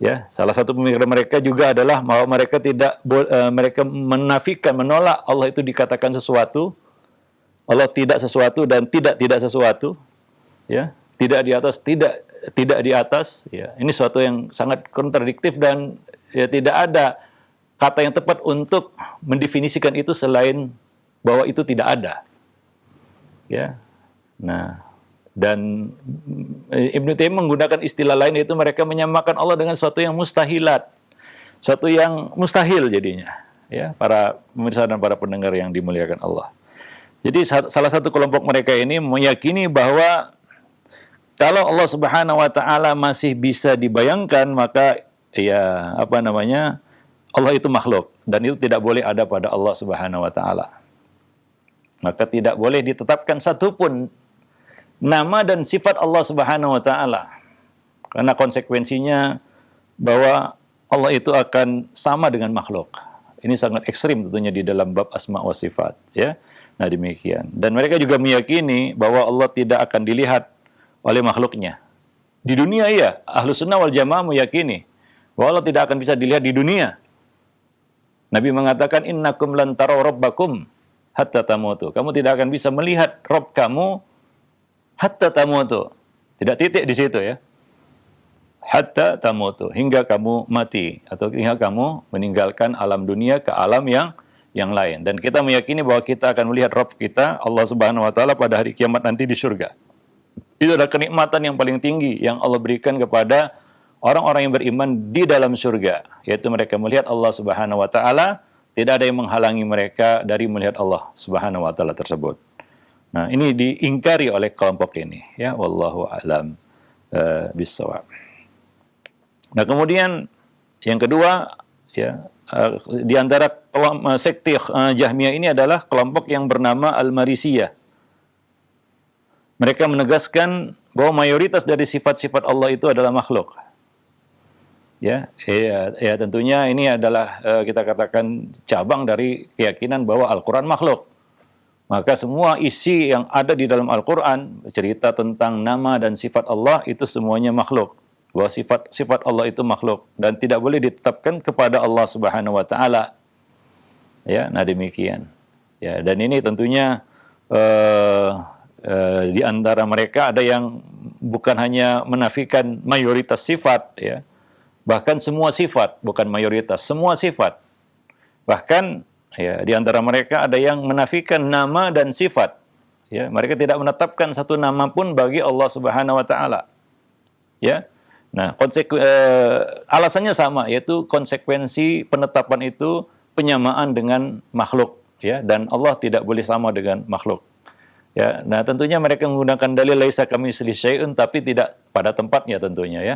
Speaker 1: Ya, salah satu pemikiran mereka juga adalah bahwa mereka mereka menafikan, menolak Allah itu dikatakan sesuatu. Allah tidak sesuatu dan tidak sesuatu, ya, tidak di atas, tidak di atas, ya. Ini sesuatu yang sangat kontradiktif dan ya tidak ada kata yang tepat untuk mendefinisikan itu selain bahwa itu tidak ada, ya. Nah, dan Ibnu Taimiyah menggunakan istilah lain, yaitu mereka menyamakan Allah dengan sesuatu yang mustahilat, sesuatu yang mustahil jadinya, ya, para pemirsa dan para pendengar yang dimuliakan Allah. Jadi salah satu kelompok mereka ini meyakini bahwa kalau Allah Subhanahu wa taala masih bisa dibayangkan, maka ya apa namanya? Allah itu makhluk dan itu tidak boleh ada pada Allah Subhanahu wa taala. Maka tidak boleh ditetapkan satupun nama dan sifat Allah Subhanahu wa taala. Karena konsekuensinya bahwa Allah itu akan sama dengan makhluk. Ini sangat ekstrim tentunya di dalam bab asma wa sifat, ya. Nah, demikian. Dan mereka juga meyakini bahwa Allah tidak akan dilihat oleh makhluknya. Di dunia iya, Ahlus Sunnah wal Jamaah meyakini bahwa Allah tidak akan bisa dilihat di dunia. Nabi mengatakan innakum lan taraw rabbakum hatta tamutu. Kamu tidak akan bisa melihat Rabb kamu hatta tamutu. Tidak titik di situ ya. Hatta tamutu, hingga kamu mati atau hingga kamu meninggalkan alam dunia ke alam yang lain. Dan kita meyakini bahwa kita akan melihat Rabb kita Allah Subhanahu wa taala pada hari kiamat nanti di surga. Itu adalah kenikmatan yang paling tinggi yang Allah berikan kepada orang-orang yang beriman di dalam surga, yaitu mereka melihat Allah Subhanahu wa taala, tidak ada yang menghalangi mereka dari melihat Allah Subhanahu wa taala tersebut. Nah, ini diingkari oleh kelompok ini, ya, wallahu a'lam bissawab. Nah, kemudian yang kedua, ya, di antara sekte Jahmiyah ini adalah kelompok yang bernama Al-Marisiyah. Mereka menegaskan bahwa mayoritas dari sifat-sifat Allah itu adalah makhluk. Ya, tentunya ini adalah kita katakan cabang dari keyakinan bahwa Al-Quran makhluk. Maka semua isi yang ada di dalam Al-Quran, cerita tentang nama dan sifat Allah itu semuanya makhluk. Bahwa sifat Allah itu makhluk dan tidak boleh ditetapkan kepada Allah Subhanahu wa taala. Ya, nah demikian. Ya, dan ini tentunya di antara mereka ada yang bukan hanya menafikan mayoritas sifat, ya, bahkan semua sifat, bukan mayoritas, semua sifat. Bahkan ya, di antara mereka ada yang menafikan nama dan sifat. Ya, mereka tidak menetapkan satu nama pun bagi Allah Subhanahu wa taala. Ya. Nah, alasannya sama, yaitu konsekuensi penetapan itu penyamaan dengan makhluk, ya, dan Allah tidak boleh sama dengan makhluk. Ya, nah tentunya mereka menggunakan dalil laisa kamitslihi syai'un, tapi tidak pada tempatnya tentunya, ya.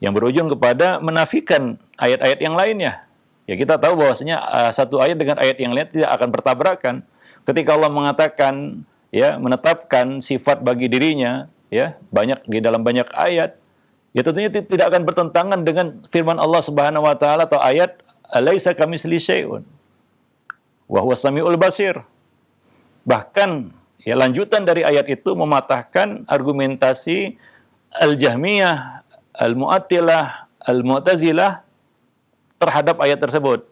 Speaker 1: Yang berujung kepada menafikan ayat-ayat yang lainnya. Ya, kita tahu bahwasanya satu ayat dengan ayat yang lain tidak akan bertabrakan. Ketika Allah mengatakan, ya, menetapkan sifat bagi dirinya, ya, banyak di dalam banyak ayat, ya tentunya tidak akan bertentangan dengan firman Allah Subhanahu wa taala atau ayat laisa kamitslihi syai'un wa huwas samiul basir. Bahkan ya, lanjutan dari ayat itu mematahkan argumentasi Al-Jahmiyah, Al-Mu'attilah, Al-Mu'tazilah terhadap ayat tersebut.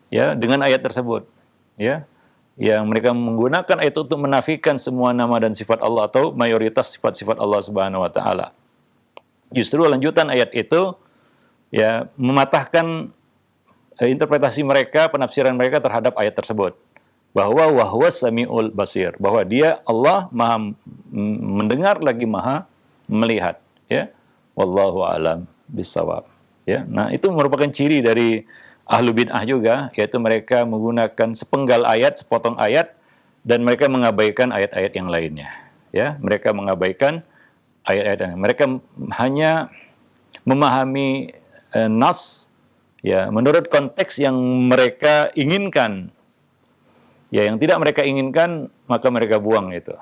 Speaker 1: Ya, dengan ayat tersebut, ya, yang mereka menggunakan ayat itu untuk menafikan semua nama dan sifat Allah atau mayoritas sifat-sifat Allah Subhanahu wa taala. Justru lanjutan ayat itu ya mematahkan interpretasi mereka, penafsiran mereka terhadap ayat tersebut. Bahwa wahwas samiul basir, bahwa dia Allah maha mendengar lagi maha melihat, ya. Wallahu alam bissawab, ya. Nah, itu merupakan ciri dari ahlu bid'ah juga, yaitu mereka menggunakan sepenggal ayat, sepotong ayat, dan mereka mengabaikan ayat-ayat yang lainnya, ya. Mereka mengabaikan ayat-ayat yang mereka hanya memahami nas, ya, menurut konteks yang mereka inginkan. Ya, yang tidak mereka inginkan, maka mereka buang itu.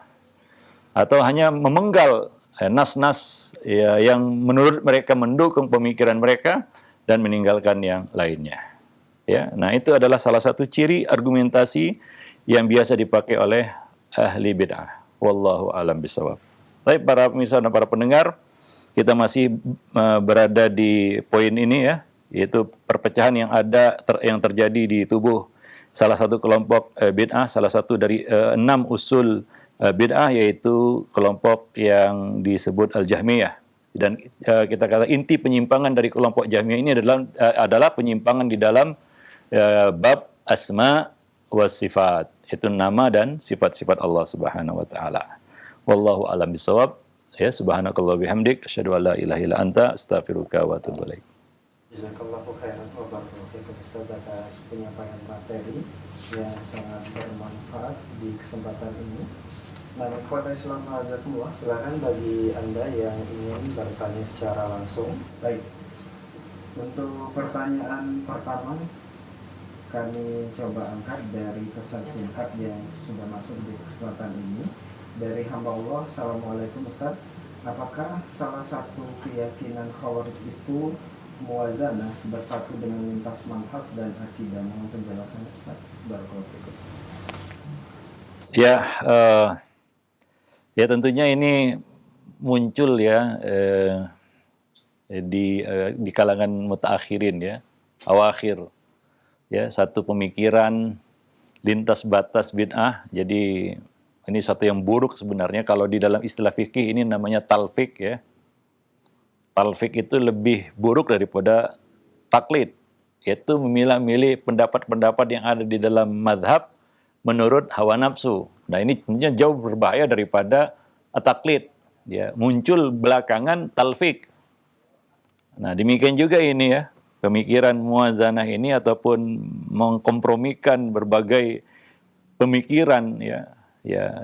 Speaker 1: Atau hanya memenggal nas-nas, ya, yang menurut mereka mendukung pemikiran mereka dan meninggalkan yang lainnya. Ya, nah itu adalah salah satu ciri argumentasi yang biasa dipakai oleh ahli bid'ah. Wallahu a'lam bishawab. Baik, para pemirsa dan para pendengar, kita masih berada di poin ini, ya, yaitu perpecahan yang yang terjadi di tubuh salah satu kelompok bid'ah, salah satu dari 6 usul bid'ah, yaitu kelompok yang disebut Al-Jahmiyah. Dan kita kata inti penyimpangan dari kelompok Jahmiyah ini adalah penyimpangan di dalam bab asma wa sifat, itu nama dan sifat-sifat Allah Subhanahu wa taala. Wallahu a'lam bishawab. Ya, subhanakallah bihamdik asyhadu an la ilaha illa anta astaghfiruka wa atubu ilaik.
Speaker 2: Jazakallahu khairan wa barakallahu fikum Ustaz atas penyampaian materi yang sangat bermanfaat di kesempatan ini. Nah, kepada Islam Azakumullah, silakan bagi Anda yang ingin bertanya secara langsung. Baik, untuk pertanyaan pertama kami coba angkat dari pesan singkat yang sudah masuk di kesempatan ini dari hamba Allah. Assalamualaikum Ustaz, apakah salah satu keyakinan Khawarij itu muwazanah, bersatu dengan lintas manhaj dan akidah? Mohon penjelasan Ustaz. Barakallahu fikum.
Speaker 1: Ya, ya tentunya ini muncul ya di kalangan mutaakhirin ya, awakhir ya, satu pemikiran lintas batas bid'ah. Jadi ini satu yang buruk sebenarnya. Kalau di dalam istilah fikih ini namanya talfik ya. Talfik itu lebih buruk daripada taklid, yaitu memilah-milih pendapat-pendapat yang ada di dalam madhab menurut hawa nafsu. Nah ini tentunya jauh berbahaya daripada taklid. Ya, muncul belakangan talfik. Nah demikian juga ini ya, pemikiran muwazanah ini ataupun mengkompromikan berbagai pemikiran ya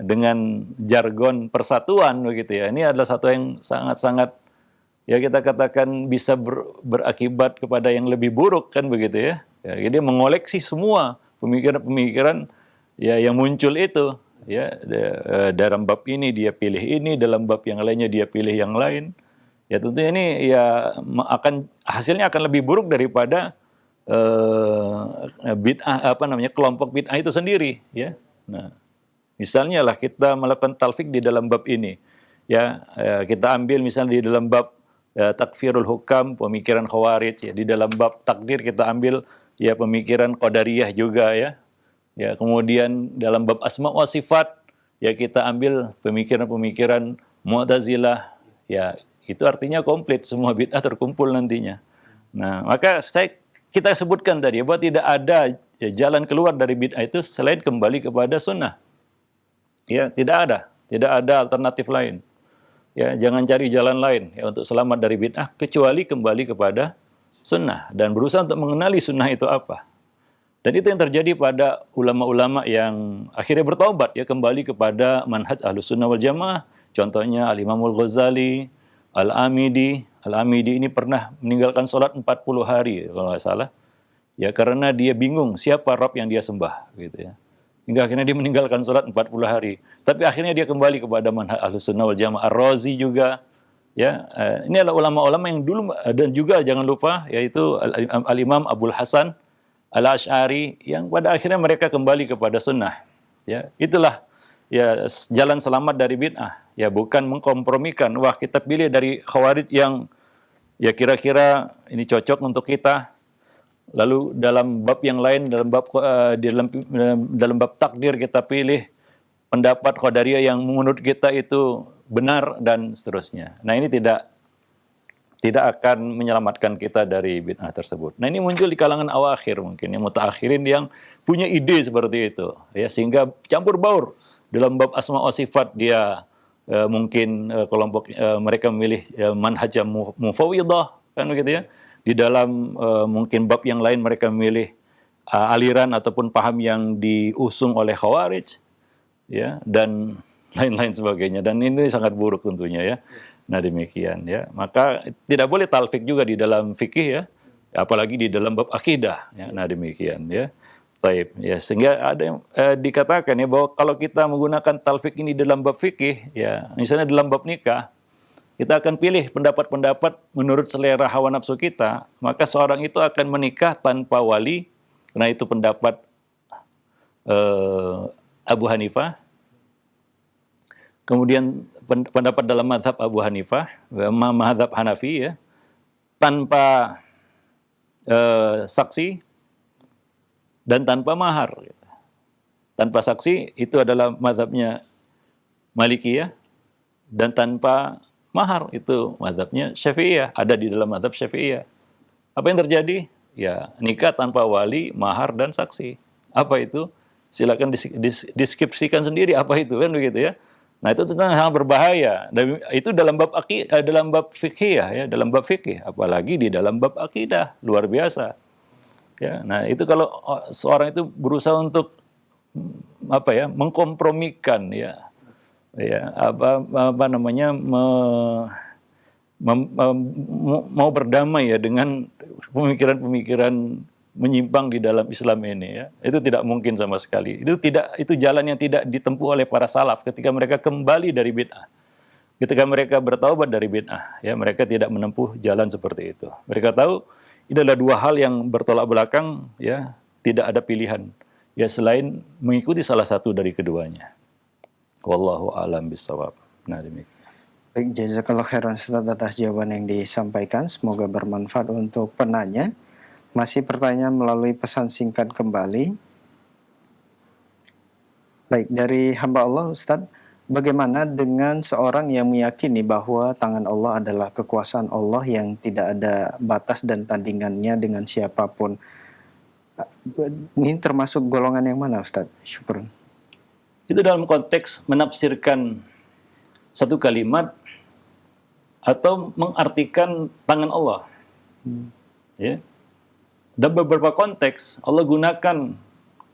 Speaker 1: dengan jargon persatuan begitu ya. Ini adalah satu yang sangat-sangat ya kita katakan bisa berakibat kepada yang lebih buruk kan begitu ya. Ya jadi mengoleksi semua pemikiran-pemikiran ya yang muncul itu ya, dalam bab ini dia pilih ini, dalam bab yang lainnya dia pilih yang lain. Ya tentunya ini ya hasilnya akan lebih buruk daripada bid'ah kelompok bid'ah itu sendiri ya. Nah, misalnya lah kita melakukan talfik di dalam bab ini ya, kita ambil misalnya di dalam bab takfirul hukam, pemikiran Khawarij ya. Di dalam bab takdir kita ambil ya pemikiran Qadariyah juga ya. Ya, kemudian dalam bab asma wa sifat ya kita ambil pemikiran-pemikiran Mu'tazilah. Ya, itu artinya komplit, semua bid'ah terkumpul nantinya. Nah, maka kita sebutkan tadi bahwa tidak ada ya, jalan keluar dari bid'ah itu selain kembali kepada sunnah. Ya, tidak ada alternatif lain. Ya, jangan cari jalan lain ya untuk selamat dari bid'ah kecuali kembali kepada sunnah dan berusaha untuk mengenali sunnah itu apa. Dan itu yang terjadi pada ulama-ulama yang akhirnya bertobat ya, kembali kepada manhaj Ahlus Sunnah wal Jamaah. Contohnya Al-Imam Al-Ghazali, Al-Amidi. Al-Amidi ini pernah meninggalkan sholat 40 hari kalau nggak salah. Ya karena dia bingung siapa Rabb yang dia sembah gitu ya. Hingga akhirnya dia meninggalkan sholat 40 hari. Tapi akhirnya dia kembali kepada manhaj Ahlus Sunnah wal Jamaah. Ar-Razi juga ya, ini adalah ulama-ulama yang dulu, dan juga jangan lupa yaitu Al-Imam Abul Hasan Al-Asy'ari yang pada akhirnya mereka kembali kepada sunnah. Ya, itulah ya jalan selamat dari bid'ah. Ya bukan mengkompromikan, wah kita pilih dari Khawarij yang ya kira-kira ini cocok untuk kita. Lalu dalam bab yang lain, dalam bab takdir kita pilih pendapat Qadariyah yang menurut kita itu benar dan seterusnya. Nah ini tidak akan menyelamatkan kita dari bid'ah tersebut. Nah ini muncul di kalangan awakhir mungkin, yang mutaakhirin yang punya ide seperti itu, ya sehingga campur baur dalam bab asma wa sifat dia mungkin kelompok mereka memilih manhaj mufawwidah kan begitu ya. Di dalam mungkin bab yang lain mereka memilih aliran ataupun paham yang diusung oleh Khawarij ya dan lain-lain sebagainya, dan ini sangat buruk tentunya ya. Nah demikian ya, maka tidak boleh talfik juga di dalam fikih ya, apalagi di dalam bab akidah ya. Nah demikian ya. Baik ya, sehingga ada yang dikatakan ya bahwa kalau kita menggunakan talfik ini dalam bab fikih ya, misalnya dalam bab nikah, kita akan pilih pendapat-pendapat menurut selera hawa nafsu kita, maka seorang itu akan menikah tanpa wali. Nah itu pendapat Abu Hanifah. Kemudian pendapat dalam mazhab Abu Hanifah, mazhab Hanafi ya, tanpa saksi dan tanpa mahar. Tanpa saksi itu adalah mazhabnya Malikiyah, dan tanpa mahar itu mazhabnya Syafi'iyah, ada di dalam mazhab Syafi'iyah. Apa yang terjadi? Ya, nikah tanpa wali, mahar dan saksi. Apa itu? Silakan deskripsikan sendiri apa itu kan begitu ya. Nah, itu tentang sangat berbahaya. Dan itu dalam bab dalam bab fikih ya, dalam bab fikih, apalagi di dalam bab akidah, luar biasa. Ya, nah itu kalau seorang itu berusaha untuk mengkompromikan apa namanya mau berdamai ya dengan pemikiran-pemikiran menyimpang di dalam Islam ini ya. Itu tidak mungkin sama sekali. Itu jalan yang tidak ditempuh oleh para salaf ketika mereka kembali dari bid'ah. Ketika mereka bertaubat dari bid'ah, ya mereka tidak menempuh jalan seperti itu. Mereka tahu ini adalah dua hal yang bertolak belakang, ya, tidak ada pilihan ya selain mengikuti salah satu dari keduanya. Wallahu a'lam bishawab. Nah, demikian.
Speaker 2: Baik, jazakallah khairan Ustaz atas jawaban yang disampaikan. Semoga bermanfaat untuk penanya. Masih pertanyaan melalui pesan singkat kembali. Baik, dari hamba Allah Ustaz, bagaimana dengan seorang yang meyakini bahwa tangan Allah adalah kekuasaan Allah yang tidak ada batas dan tandingannya dengan siapapun? Ini termasuk golongan yang mana Ustaz? Syukron.
Speaker 1: Itu dalam konteks menafsirkan satu kalimat atau mengartikan tangan Allah. Ya. Dalam beberapa konteks Allah gunakan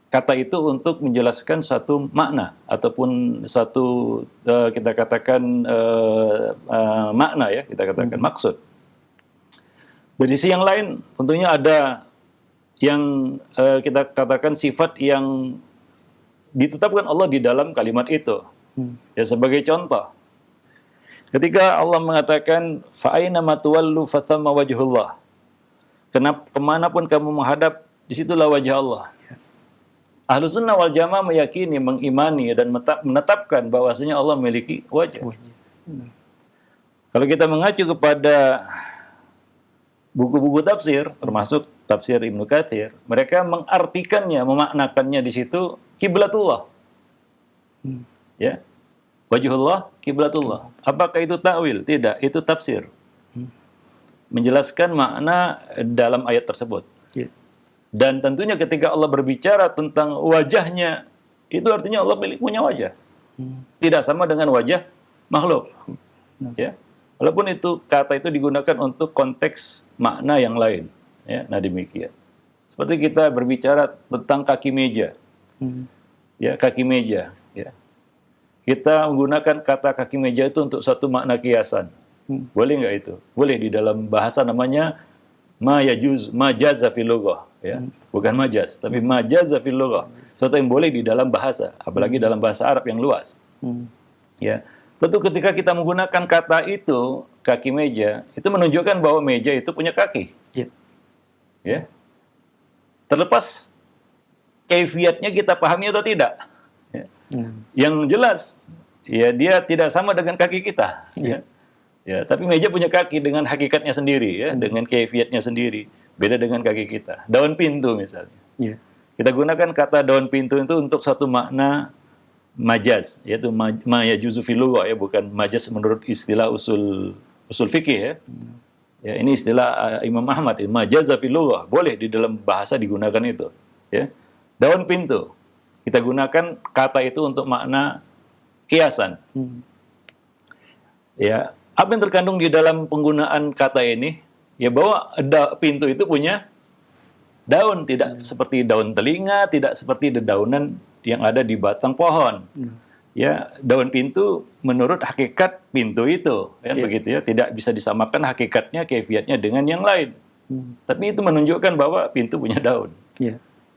Speaker 1: kata itu untuk menjelaskan satu makna ataupun satu kita katakan makna ya, kita katakan maksud. Dari sisi yang lain tentunya ada yang kita katakan sifat yang ditetapkan Allah di dalam kalimat itu. Ya, sebagai contoh, ketika Allah mengatakan fa'aina ma tuwallu fathamma wajhullah. Kemanapun kamu menghadap, disitulah wajah Allah. Ahlus Sunnah wal Jamaah meyakini, mengimani dan menetapkan bahwasanya Allah memiliki wajah. Kalau kita mengacu kepada buku-buku tafsir, termasuk tafsir Ibnu Katsir, mereka mengartikannya, memaknakannya di situ kiblatullah. Ya. Wajhullah, kiblatullah. Apakah itu ta'wil? Tidak, itu tafsir. Menjelaskan makna dalam ayat tersebut. Dan tentunya ketika Allah berbicara tentang wajahnya, itu artinya Allah punya wajah. Tidak sama dengan wajah makhluk. Ya. Walaupun itu kata itu digunakan untuk konteks makna yang lain. Ya, nah demikian. Seperti kita berbicara tentang kaki meja. Ya, kaki meja. Ya. Kita menggunakan kata kaki meja itu untuk satu makna kiasan. Boleh nggak itu? Boleh, di dalam bahasa namanya majaza fil lughah, ya. Bukan majaz, tapi majaza fil lughah. Sesuatu yang boleh di dalam bahasa, apalagi dalam bahasa Arab yang luas. Ya. Tentu ketika kita menggunakan kata itu, kaki meja, itu menunjukkan bahwa meja itu punya kaki. Ya. Terlepas kaifiatnya kita pahami atau tidak. Ya. Yang jelas, ya dia tidak sama dengan kaki kita. Ya. Ya, tapi meja punya kaki dengan hakikatnya sendiri, ya, dengan kaifiatnya sendiri. Beda dengan kaki kita. Daun pintu misalnya. Kita gunakan kata daun pintu itu untuk satu makna majaz, yaitu ma yajuzu fil lughah, ya, bukan majaz menurut istilah usul fikih, ya. Ya, ini istilah Imam Ahmad, majaza fil lughah, boleh di dalam bahasa digunakan itu, ya. Daun pintu. Kita gunakan kata itu untuk makna kiasan. Ya, apa yang terkandung di dalam penggunaan kata ini? Ya, bahwa pintu itu punya daun, tidak seperti daun telinga, tidak seperti dedaunan yang ada di batang pohon. Ya, daun pintu menurut hakikat pintu itu, ya, begitu ya, tidak bisa disamakan hakikatnya, kaifiatnya dengan yang lain. Tapi itu menunjukkan bahwa pintu punya daun.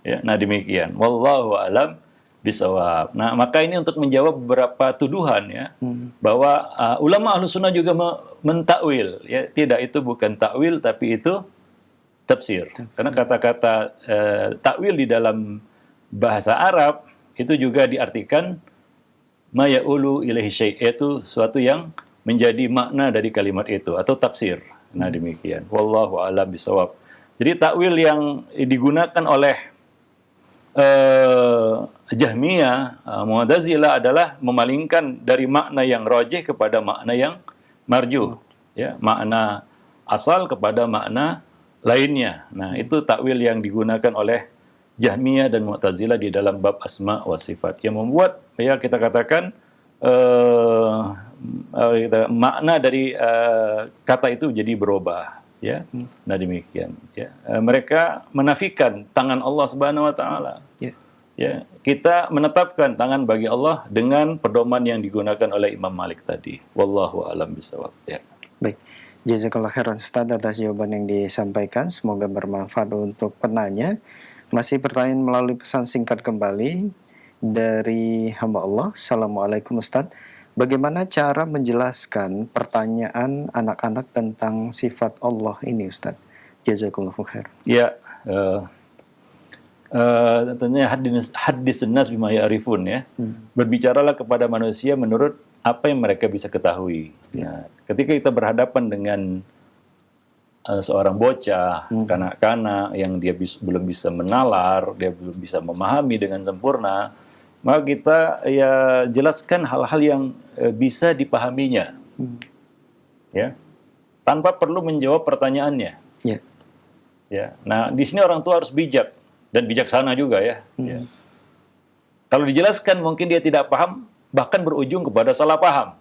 Speaker 1: Ya, nah demikian. Wallahu a'lam bishawab. Nah, maka ini untuk menjawab beberapa tuduhan, ya, bahwa ulama Ahlus Sunnah juga mentakwil, ya. Tidak, itu bukan takwil, tapi itu tafsir. Karena kata-kata takwil di dalam bahasa Arab itu juga diartikan ma ya'ulu ilaihi syai', itu suatu yang menjadi makna dari kalimat itu atau tafsir. Nah, demikian. Wallahu a'lam bishawab. Jadi takwil yang digunakan oleh Jahmiyah, Mu'tazilah adalah memalingkan dari makna yang rajih kepada makna yang marjuh, ya, makna asal kepada makna lainnya. Nah, itu takwil yang digunakan oleh Jahmiyah dan Mu'tazilah di dalam bab asma wa sifat, yang membuat, ya, kita katakan makna dari kata itu jadi berubah, ya. Nah demikian, ya. Mereka menafikan tangan Allah Subhanahu wa taala.
Speaker 2: Ya.
Speaker 1: Ya, kita menetapkan tangan bagi Allah dengan pedoman yang digunakan oleh Imam Malik tadi. Wallahu a'lam bishawab. Ya.
Speaker 2: Baik. Jazakallah khairan Ustaz atas jawaban yang disampaikan. Semoga bermanfaat untuk penanya. Masih pertanyaan melalui pesan singkat kembali dari hamba Allah. Assalamualaikum Ustaz. Bagaimana cara menjelaskan pertanyaan anak-anak tentang sifat Allah ini Ustaz? Jazakallahu khairan.
Speaker 1: Ya, tentunya hadis nas bima ya'rifun, ya. Berbicaralah kepada manusia menurut apa yang mereka bisa ketahui. Nah, ketika kita berhadapan dengan seorang bocah, kanak-kanak yang dia belum bisa menalar, dia belum bisa memahami dengan sempurna, maka kita ya jelaskan hal-hal yang bisa dipahaminya, ya, tanpa perlu menjawab pertanyaannya.
Speaker 2: Ya.
Speaker 1: Ya. Nah, di sini orang tua harus bijak dan bijaksana juga, ya. Ya. Kalau dijelaskan mungkin dia tidak paham, bahkan berujung kepada salah paham.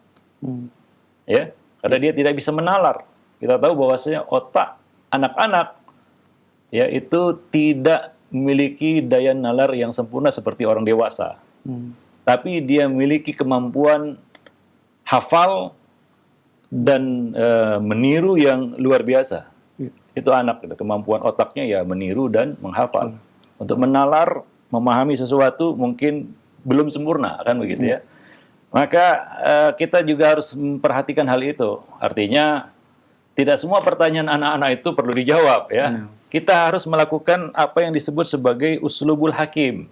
Speaker 1: Ya, karena dia tidak bisa menalar. Kita tahu bahwasanya otak anak-anak ya itu tidak memiliki daya nalar yang sempurna seperti orang dewasa. Tapi dia memiliki kemampuan hafal dan meniru yang luar biasa. Itu anak, gitu. Kemampuan otaknya ya meniru dan menghafal. Untuk menalar, memahami sesuatu mungkin belum sempurna, kan begitu, ya. Maka kita juga harus memperhatikan hal itu. Artinya tidak semua pertanyaan anak-anak itu perlu dijawab, ya. Kita harus melakukan apa yang disebut sebagai uslubul hakim.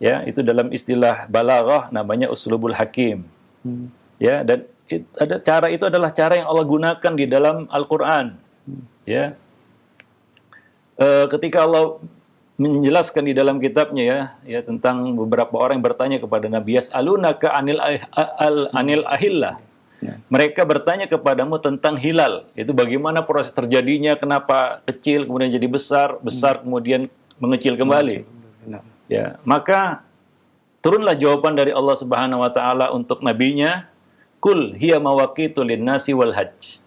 Speaker 1: Ya, itu dalam istilah balaghah namanya uslubul hakim. Ya, dan cara itu adalah cara yang Allah gunakan di dalam Al-Qur'an. Ya. Ketika Allah menjelaskan di dalam kitabnya, ya tentang beberapa orang yang bertanya kepada Nabi, yas'alunaka anil ahillah. Mereka bertanya kepadamu tentang hilal. Itu bagaimana proses terjadinya, kenapa kecil kemudian jadi besar, besar kemudian mengecil kembali. Ya, maka turunlah jawaban dari Allah Subhanahu wa taala untuk nabinya, kul hiya mawaqitu lin-nasi wal hajj.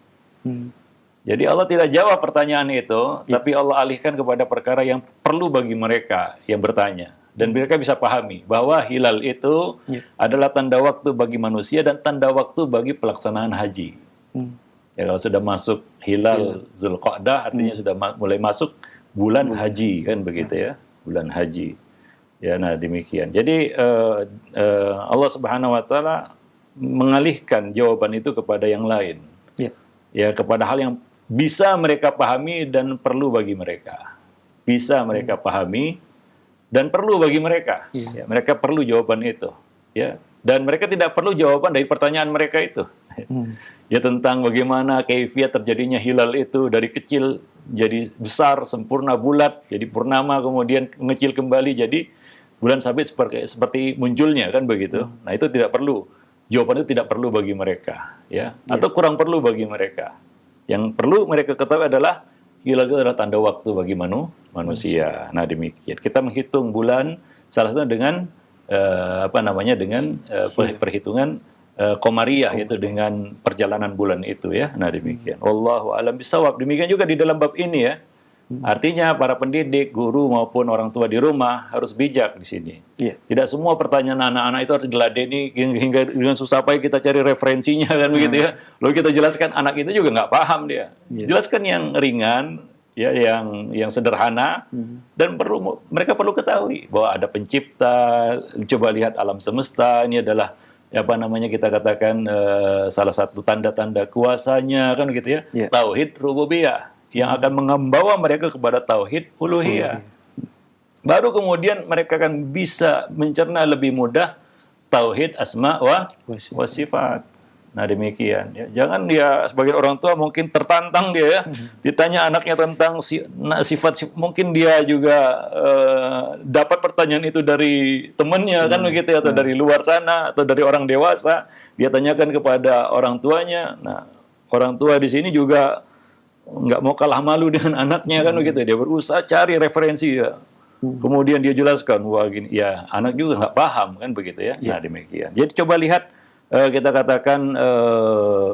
Speaker 1: Jadi Allah tidak jawab pertanyaan itu, tapi Allah alihkan kepada perkara yang perlu bagi mereka yang bertanya. Dan mereka bisa pahami bahwa hilal itu adalah tanda waktu bagi manusia dan tanda waktu bagi pelaksanaan haji. Ya, kalau sudah masuk hilal Zulqa'dah, artinya sudah mulai masuk bulan haji, kan begitu, ya, bulan haji. Ya, nah demikian. Jadi Allah Subhanahu wa taala mengalihkan jawaban itu kepada yang lain. Ya, kepada hal yang bisa mereka pahami dan perlu bagi mereka. Bisa mereka pahami dan perlu bagi mereka. Ya, mereka perlu jawaban itu. Ya, dan mereka tidak perlu jawaban dari pertanyaan mereka itu. Ya, tentang bagaimana kaifiat terjadinya hilal itu dari kecil jadi besar, sempurna, bulat, jadi purnama, kemudian mengecil kembali jadi bulan sabit seperti munculnya, kan begitu. Nah, itu tidak perlu. Jawaban itu tidak perlu bagi mereka, ya, atau kurang perlu bagi mereka. Yang perlu mereka ketahui adalah hilal itu adalah tanda waktu bagi manusia. Nah, demikian. Kita menghitung bulan salah satu dengan dengan perhitungan Qamariyah, yaitu dengan perjalanan bulan itu, ya. Nah, demikian. Wallahu a'lam bishawab. Demikian juga di dalam bab ini, ya. Artinya para pendidik, guru maupun orang tua di rumah harus bijak di sini. Tidak semua pertanyaan anak-anak itu harus diladeni hingga dengan susah payah kita cari referensinya, kan begitu, ya. Lalu kita jelaskan, anak itu juga nggak paham dia. Jelaskan yang ringan, ya, yang sederhana, dan mereka perlu ketahui bahwa ada pencipta. Coba lihat alam semesta, ini adalah kita katakan salah satu tanda-tanda kuasanya, kan gitu, ya. Tauhid rububiyah yang akan membawa mereka kepada tauhid uluhiyah. Baru kemudian mereka akan bisa mencerna lebih mudah tauhid asma wa sifat. Nah, demikian, ya. Jangan dia sebagai orang tua mungkin tertantang dia, ya. Ditanya anaknya tentang sifat, mungkin dia juga dapat pertanyaan itu dari temannya, kan begitu, ya, atau dari luar sana, atau dari orang dewasa. Dia tanyakan kepada orang tuanya. Nah, orang tua di sini juga nggak mau kalah malu dengan anaknya, kan begitu. Dia berusaha cari referensi, ya. Kemudian dia jelaskan, wah gini, ya anak juga nggak paham kan begitu ya. Nah demikian. Jadi coba lihat kita katakan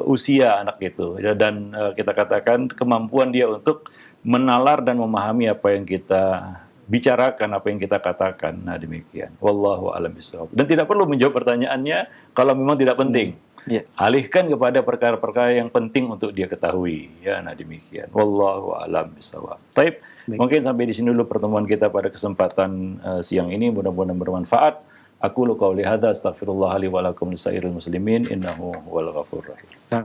Speaker 1: usia anak itu ya, dan kita katakan kemampuan dia untuk menalar dan memahami apa yang kita bicarakan, apa yang kita katakan. Nah demikian. Wallahu a'lam bishawab. Dan tidak perlu menjawab pertanyaannya kalau memang tidak penting. Alihkan kepada perkara-perkara yang penting untuk dia ketahui. Ya, nah demikian. Wallahu a'lam bishawab. Taib, mungkin sampai di sini dulu pertemuan kita pada kesempatan siang ini. Mudah-mudahan bermanfaat. Aku lu qauli hadza astaghfirullah li wa lakum lisairil muslimin innahu huwal ghafurur rahim.